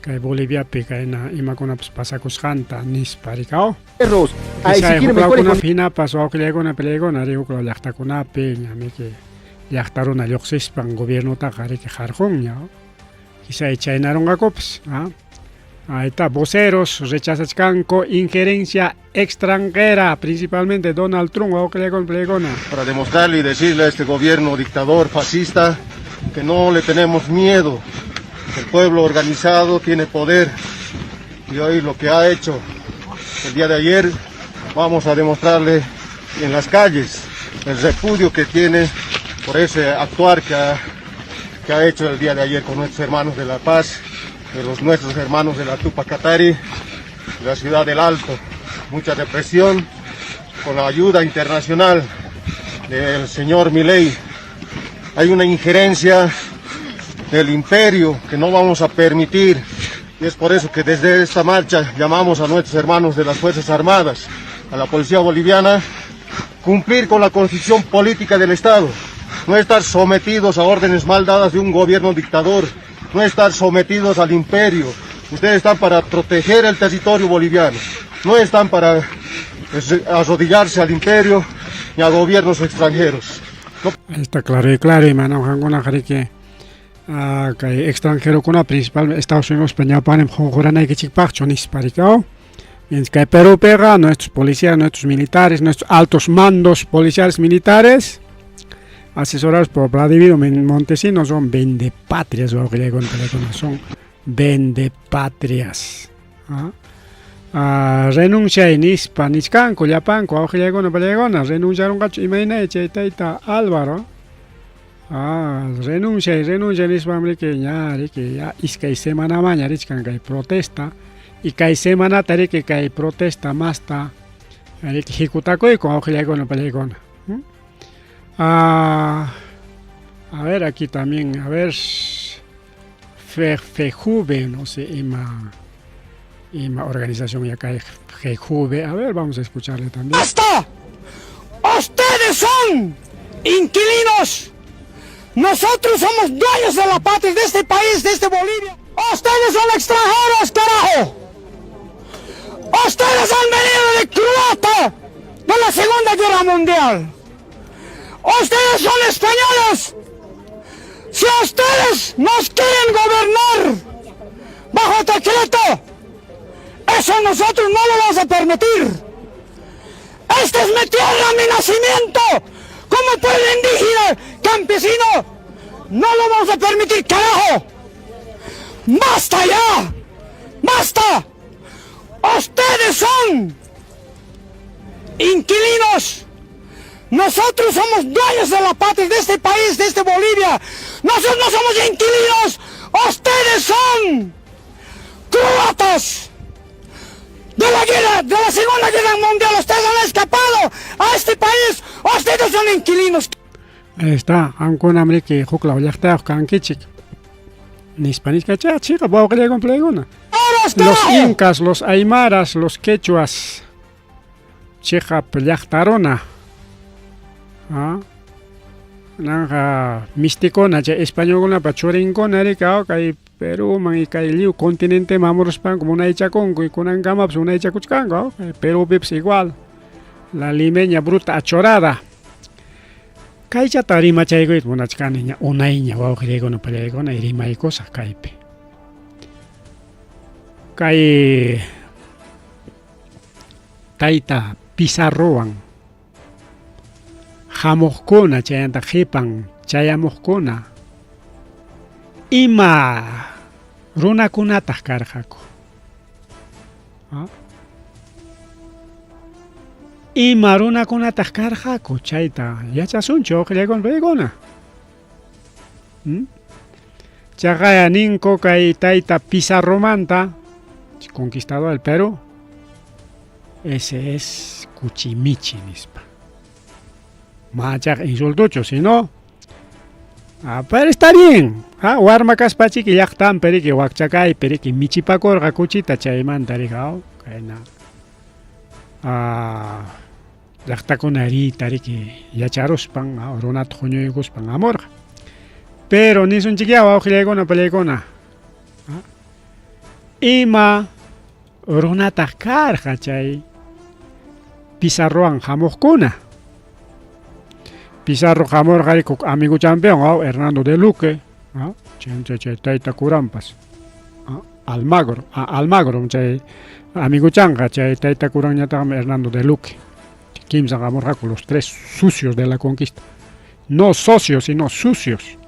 Que Bolivia pica en imacuna pasacos janta nisparicao. Perros, a exigir mejores condiciones. Pina pasó que le una pelea con arigo con la yachta con una peña, me que yachtaron a yoxis pan gobierno tajare que jarjón ya. Quizá echainaron a cops, ¿ah? Ahí está, voceros, rechazas canco, injerencia extranjera, principalmente Donald Trump, o que le con plegona. Para demostrarle y decirle a este gobierno dictador fascista que no le tenemos miedo. El pueblo organizado tiene poder y hoy lo que ha hecho el día de ayer vamos a demostrarle en las calles el repudio que tiene por ese actuar que ha hecho el día de ayer con nuestros hermanos de La Paz, nuestros hermanos de la Tupacatari, de la ciudad del Alto. Mucha represión con la ayuda internacional del señor Milei. Hay una injerencia del imperio que no vamos a permitir y es por eso que desde esta marcha llamamos a nuestros hermanos de las Fuerzas Armadas, a la Policía Boliviana, cumplir con la constitución política del Estado, no estar sometidos a órdenes mal dadas de un gobierno dictador, no estar sometidos al imperio. Ustedes están para proteger el territorio boliviano, no están para arrodillarse al imperio ni a gobiernos extranjeros. No. Está claro, y mano, alguna que que extranjero con principal Estados Unidos España panem jonjorana que chikpach ni sparicao. Mientras que Perú pega nuestros policías, nuestros militares, nuestros altos mandos policiales militares, asesorados por Vladimir Montesinos, son vendepatrias, son vendepatrias. Renuncia en Ispa, Niscanco, Yapanco, Augelegona, Pelegona, renunciaron gacho y Maina, Cheitaita, Álvaro. Renuncia en Ispa, que ya, es que hay semana mañana, que hay protesta, y que hay semana tare que hay protesta más ta, que ejecutaco y con Augelegona, Pelegona. A ver, aquí también, a ver, Fejuve, no sé, organización ya cae Fejuve, a ver, vamos a escucharle también. ¡Basta! ¡Ustedes son inquilinos! Nosotros somos dueños de la patria, de este país, de este Bolivia. ¡Ustedes son extranjeros, carajo! ¡Ustedes han venido de Croacia de la Segunda Guerra Mundial! ¡Ustedes son españoles! Si ustedes nos quieren gobernar bajo decreto, eso nosotros no lo vamos a permitir. Esta es mi tierra, mi nacimiento. Como pueblo indígena, campesino, no lo vamos a permitir, carajo. ¡Basta ya! ¡Basta! Ustedes son inquilinos. Nosotros somos dueños de la patria, de este país, de este Bolivia. Nosotros no somos inquilinos. Ustedes son croatas de la guerra, de la Segunda Guerra Mundial. Ustedes han escapado a este país. Ustedes son inquilinos. Ahí está. Aunque América jukla oyakta kankichik. Ni hispanisca chica, puedo creer con plegona. Los incas, los aymaras, los quechuas, cheja pellachtarona. Nanga místico, español con la pachoringona, que Perú, man, que el continente mamoros pan como una hecha congo y con angama pues una hecha cuchcango, Perú vips igual, la limeña bruta achorada. Kaicha tarima chaigo y una chcaniña, una iña, wow, griego no pelego, na irima y cosas caipe. Kai taita pizarroan. Jamoscona, chayanta jepan, chayamoscona. Ima runakunatas karjaku. Ima runakunatas karjaku, chayta yachasuncho oqillaygon begona. Chaqaya ninko kay tayta Pizarromanta, conquistador del Perú. Ese es Cuchimichi nispa. machak insultucho, si no, pero está bien. Warma kaspachi que llaqtan peri que wakchakay peri que michipakorqa kuchita chaymanta riqa kayna llaqtakunari tariki yacharuspan runata huñuykuspan amorqa. Pero nisunchikya wawqillaykuna palaykuna ima runata karqa chay Pizarrowan hamuqkuna. Pizarro hamurqari amigo campeón Hernando de Luque, chay tayta kurampas Almagro chay amigo chanqa chay tayta kuranñataqmi Hernando de Luque. Kimsa hamurqaku los tres sucios de la conquista. No socios, sino sucios.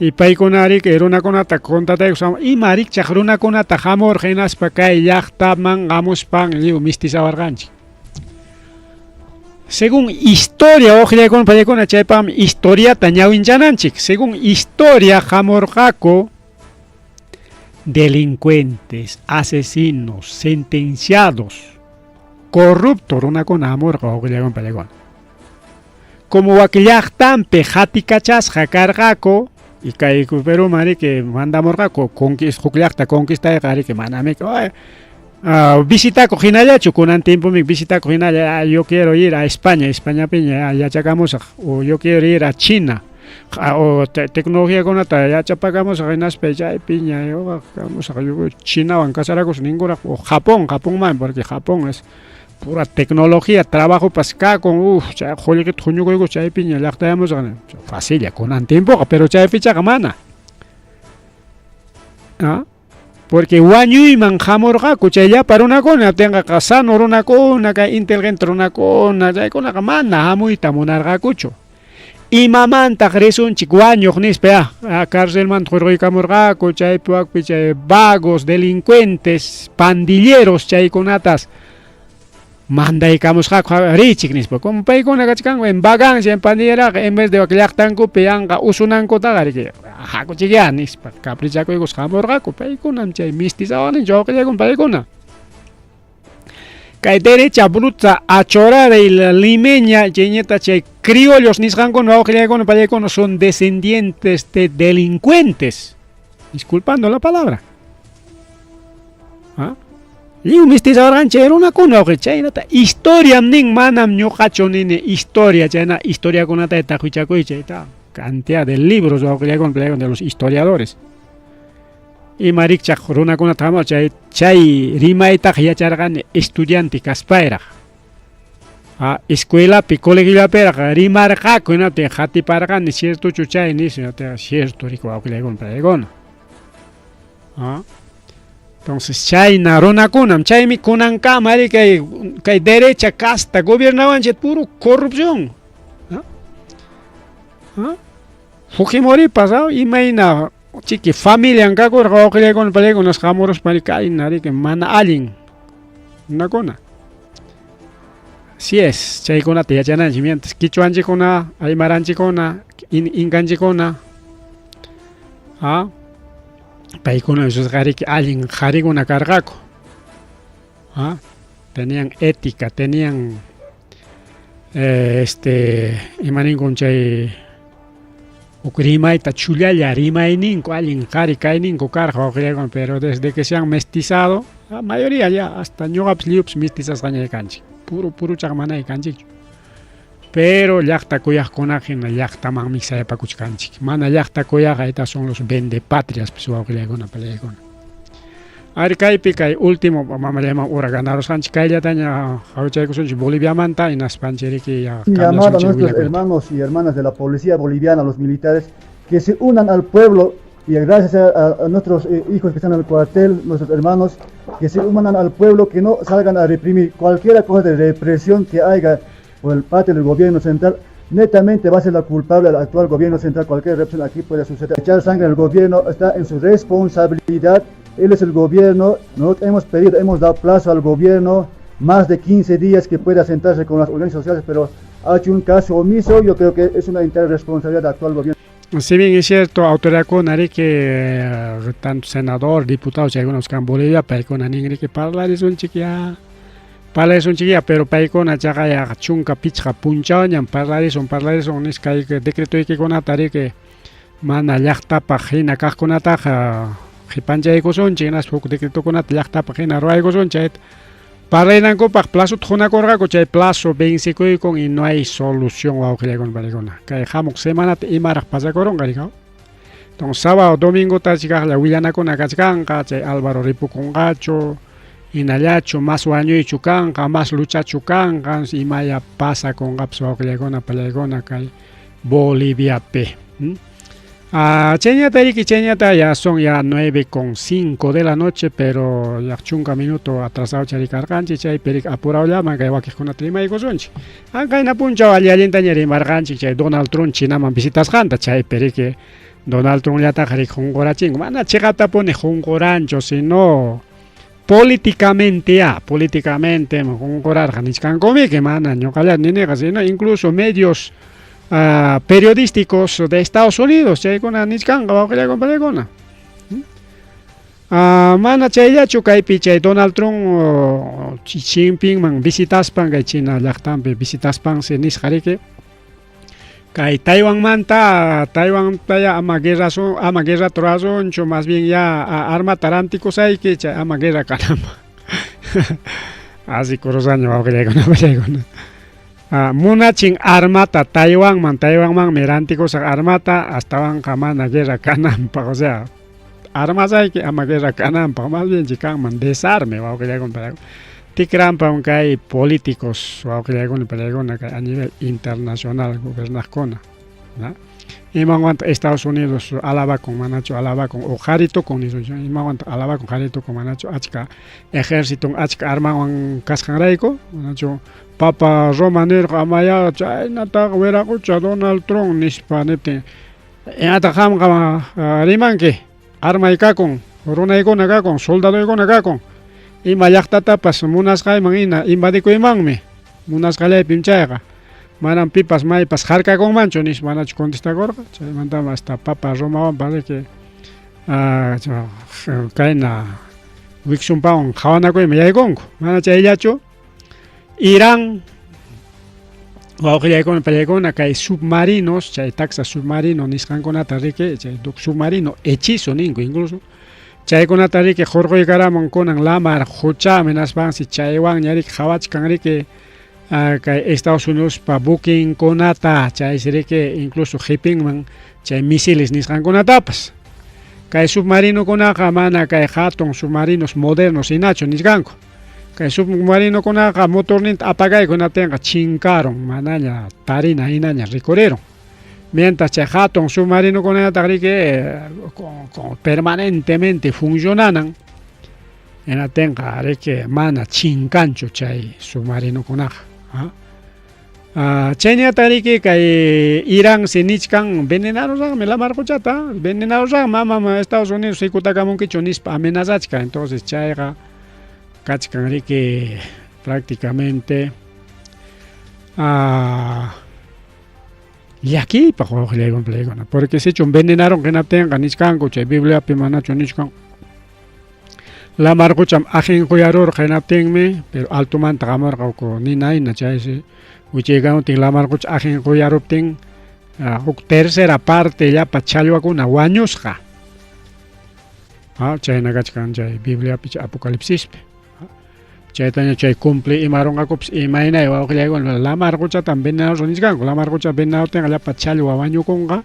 Y paykunarik runakunata kontataykusam imarikchaq runakunata hamurqa hinaspa kay llaqtaman hamuspan lliw mistisawarqanchik. Según historia oqllaykuna pallaykuna chaypam historiata ñawinchananchik. Según historia hamurqaku delincuentes, asesinos, sentenciados, corruptos runakuna hamurqa oqllaykuna pallaykuna. Como wakllaqtanpi hatikachasqa karqaku y kay Perú mari que mandamorqaku hukllaqta conquistayqa ari que manami visitaku hinallachu kunan tiempumi visitaku hinalla yo quiero ir a España piña yachakamusaq o yo quiero ir a China o tecnologiakunata yachapakamusaq hinaspa chay piña Chinawan kasarakus ninguna o Japón porque Japón es pura tecnología, trabajo pasca con chay jolikit huñukuyku chay piña llaqtayamusaq fácil kunan tiempo pero chay fichaqa mana. Porque wañuyman hamurqaku chayllapa runakuna tenqa sano runakuna kay inteligente runakuna chaykunaqa mana hamuyta munarqakuchu. Imamantaq risunchik wañuq nispa cárcelmanta hurquykamurqaku chaypiwakpi chay vagos, delincuentes, pandilleros chaykunatas mandaykamusqaku richik nispa. Como paykuna kachkanku en vagancia en pandilleraqa en vez de llaqtankupi yanqa usunankutaqa riki hakuchikya nispa caprichakuykus hamurqaku paykunam chay mistisawanchik wawqillaykuna paykuna. Kay derecha bruta achorada y la limeña chayñata chay criollos nisqankuna wawqillaykuna pallaykuna son descendientes de delincuentes, disculpando la palabra. Lliw mistisawarqan chay runakuna chaynata historia nin manam ñuqachu nini historia chayna historiakunata taqichakuy chayta cantidad de libros de los historiadores. Y marikchaq runakunata hamur chay rimaytaq yacharqani estudiante kaspayraq. Escuelapi colegiopiraq rimarqaku hinata hatiparqani ciertuchu chay nish cierto rico wawqillaykuna pallaykuna. Entonces chayna runakunam chaymi kunankama kay derecha casta gobiernawanchik puro corrupción. Fujimori pasado imayna chiki familia ankakurqa wawqillaykuna pallaykuna hamuruspa kayna riki mana allin runakuna. Así es, chaykunata yachananchik mientras quichuanchikuna, aymaranchikuna, inkanchikuna paykuna ususqariki allin qarikuna karqaku. Tenían ética, tenían imaninkun chay uk rimayta chullalla rimayninku allin qari kayninku karqa wawqillaykuna, pero desde que se han mestizado la mayoría ya hasta ñuqapis lliwpis mestizasqaña kanchik puro chaq mana kanchikchu. Pero llaqta kuyaqkunaqa hina llaqtaman misayapakuchkanchik. Mana llaqta kuyaqa estas son los vendepatrias pues wawqillaykuna pallaykuna. Ari kaypi kay último mamallaman uraganarusqanchik kayllataña hawchaykusunchik Boliviamanta hinaspanchiriki llamar a nuestros hermanos y hermanas de la policía boliviana, los militares, que se unan al pueblo y gracias a nuestros hijos que están en el cuartel, nuestros hermanos, que se unan al pueblo, que no salgan a reprimir cualquier cosa de represión que haya por el parte del gobierno central. Netamente va a ser la culpable el actual gobierno central. Cualquier represión aquí puede suceder. Echar sangre al gobierno está en su responsabilidad. Él es el gobierno. Nosotros hemos pedido, hemos dado plazo al gobierno más de 15 días que pueda sentarse con las organizaciones sociales, pero ha hecho un caso omiso. Yo creo que es una entera responsabilidad del actual gobierno. Si bien es cierto, autoridad con que tanto senador, diputado, si algunos que en Bolivia, pero con que parla de un chiquia Parlareson chiquilla, pero paikona chaqaya chunka pichqa punchañan parlareson niskay decreto ikikunata que mana llaqtapaq hina kaqkunataqa qipanchaykusunchik nas huk decretokunata llaqtapaq hina ruaykusunchik parlanankupaq plazo hunakurqaku chay plazo vencikuykun y no hay solución wawqillaykuna paykuna kay hamuq semanata imaraq pasakurunqa rikaw entonces sábado domingo tachikaqlla willanakuna kachkanqa chay Álvaro ripukunqachu inallachu más wañuychu kanqa más luchachu kanqa imaya pasakunqapas wawqillaykuna pallaykuna kay Boliviapi. Cheñata ya son ya 9:05 de la noche, pero ya chunka minuto atrasado charikarqanchik chay perik apurado llaman kay wakiqkunata rimaykusunchik. Ankayna punchaw alliallintaña rimarqanchik chay Donald Trump Chinaman visitasqanta chay perik Donald Trump llataqa riqunqurachinku mana chiqatapuni qunquranchu sino políticamente qunqurarqa nisqankumi que mana ñuqalla niniqa sino incluso medios periodísticos de Estados Unidos chaykuna nisqanqa wawqillaykuna pallaykuna mana chayllachu kaypi chay Donald Trump Xi Jinpingman visitaspan kay China llaqtanpi visitaspansi nisqa riki kay Taiwantaya ama guerra turasunchu más bien ya armata rantikusayki chay ama guerra kanama así kurusaña wawqillaykuna pallaykuna munachin armata Taiwanman mirantikusak armata hasta mana guerra kananpaq o sea armasayki ama guerra kananpaq más bien chikanman desarme wawqillaykuna pallaykuna tikranpan kay políticos wawqillaykuna pallaykuna kay a nivel internacional gobernaqkuna imanwanta Estados Unidos alabakun manachu alabakun o qharitukun nisunchik imanwanta alabakun qharitukun manachu achka ejército achka armawan kasqanrayku manachu Papa Roma nirqa amaya chaynataqa wiraqucha Donald Trump nispa niptin imata qamqa rimanki armaykakun runaykuna kakun soldadoykuna kakun ima llaqtatapas munasqayman hina invadikuymanmi munasqallaypim chayqa manan pipas maypas harkakunmanchu nish manachu contestakurqa chaymantama hasta Papa Romawan parece kayna wiksunpawan qhawanakuymi yaykunku mana chayllachu Irán wawqillaykuna pallaykuna kay submarinos chay taxa submarino nisqankunata riki chay submarino hechizo ninku incluso chaykunata riki hurquykaramun kunan lamar huchami naspansi chaywanña riki qhawachkan riki kay Estados Unidos pa bukinkunata chay riki incluso shippingman chay misiles nisqankunatapas kay submarinokunaqa mana kay hatun submarinos modernos hinachu nisqanku kay submarinokunaqa motorninta apagaykunatinqa chinkaron manaña tarina hinaña rikurieron mientras chay hatun submarinokunata riki permanentemente funcionanan hinatinqa riki mana chinkanchu chay submarinokunaqa chayñata riki kay Irán si nichkan venenarusaqmi lamarquchata venenarusaq mama Estados Unidos sikutakamunkichu nispa amenazachka entonces chayqa kachkan riki prácticamente llakiypaq wawqillaykuna pallaykuna porque si envenenaron hinaptinqa nisqanku chay Bibliapi manachu nisqan lamarqucham ajinquyarurqa hinaptinmi pero altumanta qamurqa ninayna chaysi wichaykamutin lamarqucha ajinquyaruptin huk tercera parte llapa challwakuna wañusqa chayna kachkan chay Bibliapi chay Apocalipsispi chaytaña chay cumple imarunqakupas imaynay wawqillaykuna lamarquchata venenarus nisqanku lamarqucha venenaruptinqa llapa challwa wañukunqa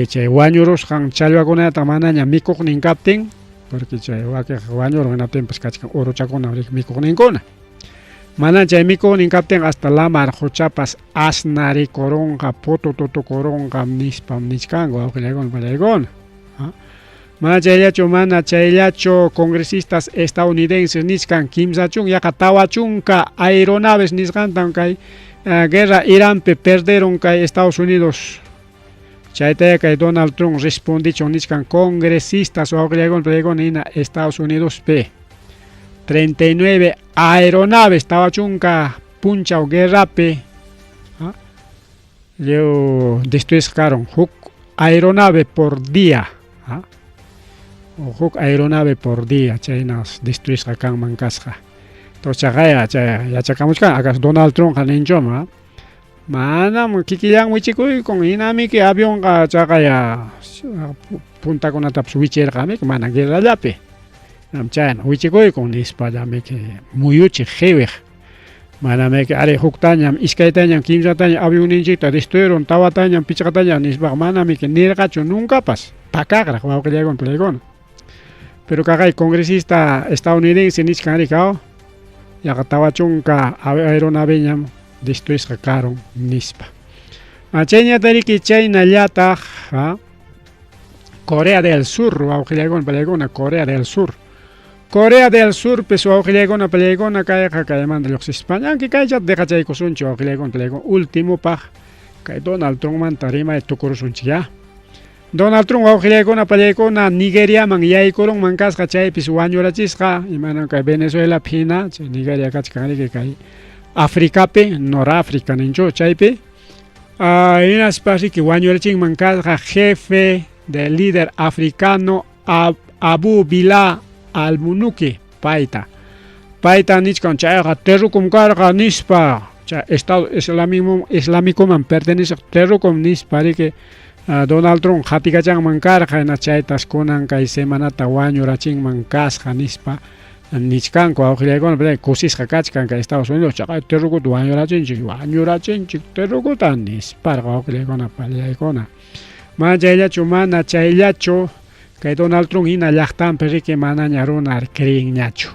chay wañurusqan challwakunata manaña mikuqnin kaptin porque chay wakiq wañurun hinaptinpas kachkan uruchakuna mikuqninkuna mana chay mikuqnin kaptin hasta lamar huchapas asnarikurunqa putututukurunqa nispam nisqanku wawqillaykuna pallaykuna mana chayllachu congresistas estadounidenses nisqan kimsachun yaqa tawachunka aeronaves nisqantan kay guerra Iránpi perderon kay Estados Unidos chaytaya kay Donald Trump respondichun nisqan congresistas wawqillaykuna pallaykuna hina Estados Unidospi 39 aeronaves tawachunka punchaw guerrapi destruisqaron huk aeronave por día huk aeronave por día chaynas destruisqa kanman kasqa entonces chaqaya yachakamuchkan akas Donald Trump haninchoma manam kikillan wichikuy con inami que avión ka chaqaya punta con ataps wichirqami mana guerrallapi chayna wichikuy con nispallami que muyuchi qhiwiq manami que ari huktañam iskaytañam kimsatañam avionninchikta destruyeron tawatañam pichqatañam nispa manami que nirqachu nuncapas pakaqraq wawqillaykuna puriykuna pero kaqay congresista estadounidense nisqanri kaw yaqa tawachunka aeronaveñam destruyisqa karon nispa chayñatariki chaynallataq Corea del Sur wawqillaykuna puriykuna Corea del Sur pues wawqillaykuna puriykuna kayqa kaymanta lluqsi España aunque kaychat deqachaykusunchik wawqillaykuna puriykuna último paq kay Donald Trump manta rimay tukurusunchik ya Donald Trump wawqillaykuna puriykuna Nigeriaman yaykurunman kasqa chaypis wañurachisqa imanan kay Venezuela hina chay Nigeria kachkanriki kay Africapi Norafrica ninchu chaypi hinaspasiki wañurachinman kasqa jefe del líder africano Abu Bilal al-Munuki paita nichkan chayqa terrukum karqa nispa chay Estado Islámicoman pertenece terrukum nispariki Donald Trump hatikachanman karqa hina chaytas kunan kay semanata wañurachinman kasqa nispa nichkanku wawqillaykuna kusisqa kachkan kay Estados Unidos chaqay terrukuta wañurachinchik terrukuta nisparqa wawqillaykuna paliaykuna mana chayllachu kay Donald Trump hina llaqtanpi riki manaña runar creenñachu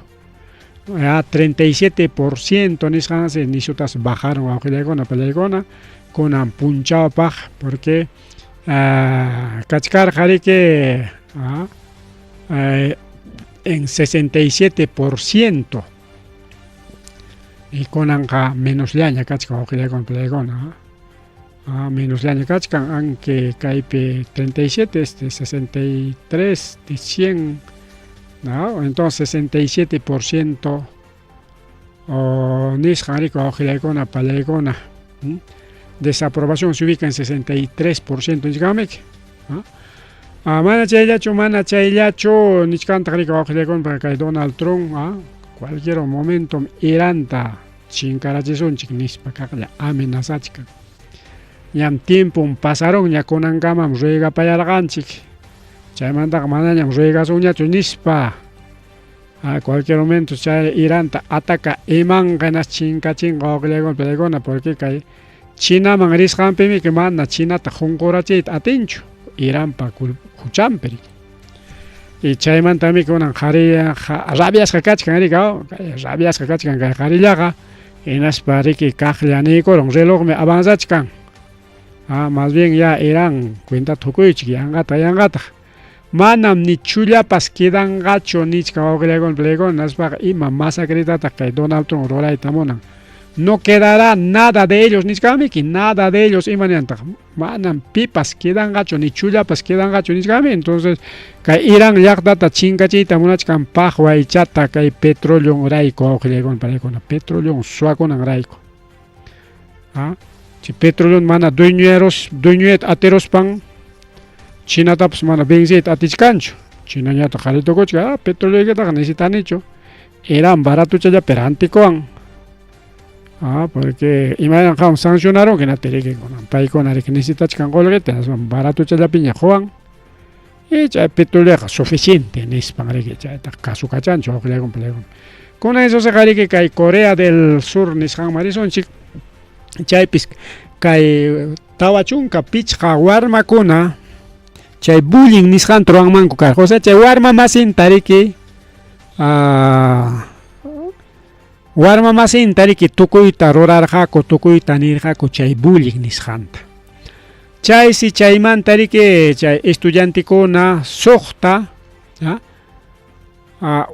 37% nisqansi nishutas bajaron wawqillaykuna paliaykuna kunan punchawpaq porque kachkarqa riki en 67% y kunanqa menos llaña kachka wawqillaykuna paliaykuna menos llaña kachkan aunque kaypi 37 63 de 100 ¿no? Entonces 67% nisqan riki wawqillaykuna paliaykuna desaprobación se ubica en 63% nisqanmiki mana chayllachu nichkantaq riki wawqillaykuna kay Donald Trump cualquier momento Iranta chinkarachisunchik nispa kaqlla amenazachkan ñam tiempum pasaron ña kunankamam ruegapayarqanchik chaymantaqa manañam ruegasunñachu nispa cualquier momento chay Iranta ataca imanqa nas chinkachinqa wawqillaykuna puriykuna porque kay Chinaman risqanpimi que mana Chinata qunqurachiyta atinchu Iranpa huchanpi y chaymantami kunan rabiasqa kachkan riki rabiasqa kachkan kay qharillaqa hinaspa riki kaqlla niykurun relojmi avanzachkan más bien ya Irán cuenta tukuychik yanqata manam ni chullapas quedanqachu nichka wawqillaykuna puriykuna naspaqa ima masacretata kay Donald Trump rurayta munan no quedará nada de ellos nichkamiki nada de ellos imanantaq manam pipas quedanqachu ni chullapas quedanqachu nichkami entonces kay Irán llaqtata chinkachiyta munachkan paqwaychata kay petróleo rayku wawqillaykuna puriykuna petróleo suwakunan rayku si petróleo mana dueñuyta aterospan Chinatapas mana benzita atichkanchu Chinañata qharitukuchka petroleoykitaqa necesitanichu Irán baratuchalla pero antikuwan porque imayanqa sancionaron que natiriki kunan paykuna riki necesitachkan qolqita baratuchallapiña quwan y chay petroleoqa suficiente nispan riki chayta kasukachanchu wawqillaykuna puriykuna kunan isusqa riki kay Corea del Sur nisqanman risunchik chaypis kay tawachunka pichqa warmakuna chay bullying nisqanta ruwanmanku karqa o sea chay warma masinta riki warma masinta riki tukuyta rurarqaku tukuyta nirqaku chay bullying nisqanta chaysi chaymanta riki chay estudiantikuna suqta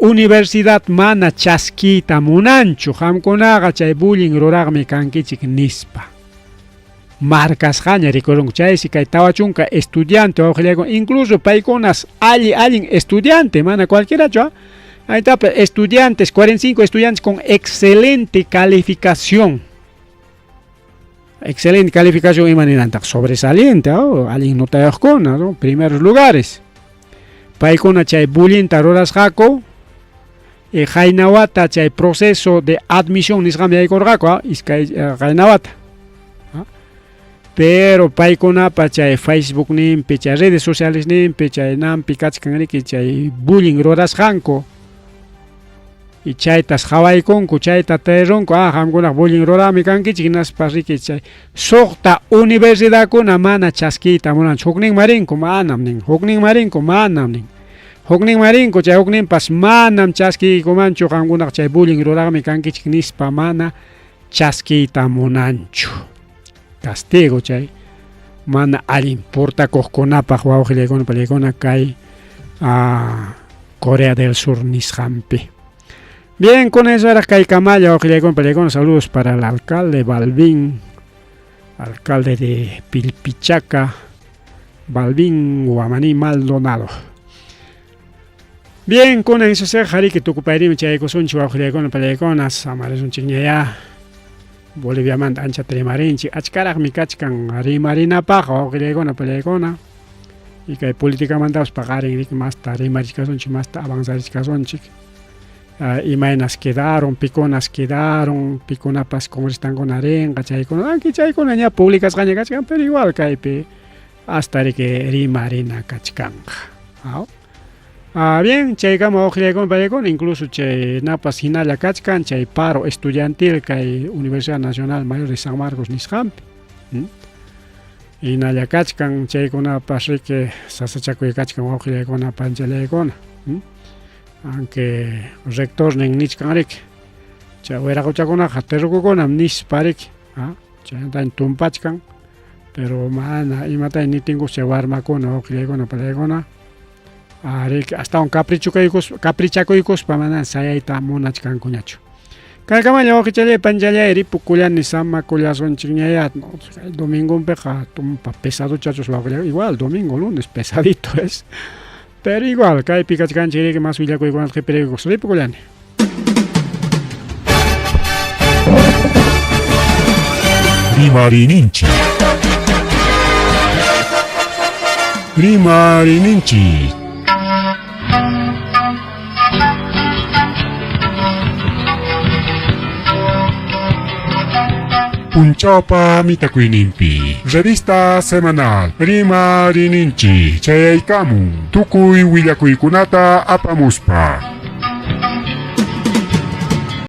universidad mana chaskiyta munanchu qamkunaqa chay bullying ruraqmi kankichik nispa markasqaña rikurunku chaysi kay tawachunka estudiante wawqillaykuna incluso paykunas allin estudiante mana cualquierachu ahí está estudiantes 45 estudiantes con excelente calificación imaninantaq sobresaliente allin notayuqkuna primeros lugares paykuna chay bullyingta rurasqaku Jainawata chay proceso de admisión nisqami yaykurqaku iskay Jainawata. Pero paykunapa chay Facebook nimpi, chay redes sociales nimpi, chay nampi kachkanriki chay bullying rurasqanku y chaytas hawaykunku, chayta terunku, qamkuna bullying rurami kankichik naspa riki chay suqta universidadkuna mana chaskiyta munanchu, huknin marinku manam nin, huknin marinku manam nin, huknin marinku chay hukninpas manam chaskiykumanchu qamkuna chay bullying rurami kankichik nispa mana chaskiyta munanchu. Castigo chay mana allin portakuqkunapaq wawqillaykunapa kay Corea del Sur nisqanpi. Bien, con eso era kay kamalla wawqillaykunapa saludos para el alcalde Balvin, alcalde de Pilpichaca, Balvin Guamaní Maldonado. Bien, con eso se jari que tukupayrimi chaykusunchik wawqillaykunapa samarizunchik ñaya Bolivia manta ancha trimarinchi achkaraqmi kachkan rimarinapaq wawqillaykunapa y kay política mantapas paqarinrik masta rimarishkasunchik masta avanzarishkasunchik imaynas quedaron, pikunas quedaron, pikunapas congrestankuna rinqa chaykuna anki chaykuna ña publicasqaña kachkan pero igual kaypi hasta que rimarina kachkanqa. Bien, chaykama wawqillaykunapa incluso chay napas hinalla kachkan chay paro estudiantil kay Universidad Nacional Mayor de San Marcos nisqanpi. Hinalla kachkan chaykunapas riki sasachakuy kachkan wawqillaykunapa anchallaykuna. Aunque rector nin nichkanriki chay wiraquchakunaqa terrukukunam nispariki, chayanta tumpachkan pero mana imatay nitinkus chay warmakuna wawqillaykunapa hasta un caprichakuykuspa mana sayayta munachkankuñachu. Kaykamalla wawqichalay panchalay ripukullani samakullasunchik ñaya domingonpiqa tumpa pesado chachus wawqillay igual domingo lunes pesadito es pero igual kaypi kachkanchik más willakuykunata qipiraykus ripukullani. Rimarininchi. Rimarininchi. Punchawpa mitakuynimpi revista semanal Rimarininchi chayaykamun tukuy willakuykunata apamuspa.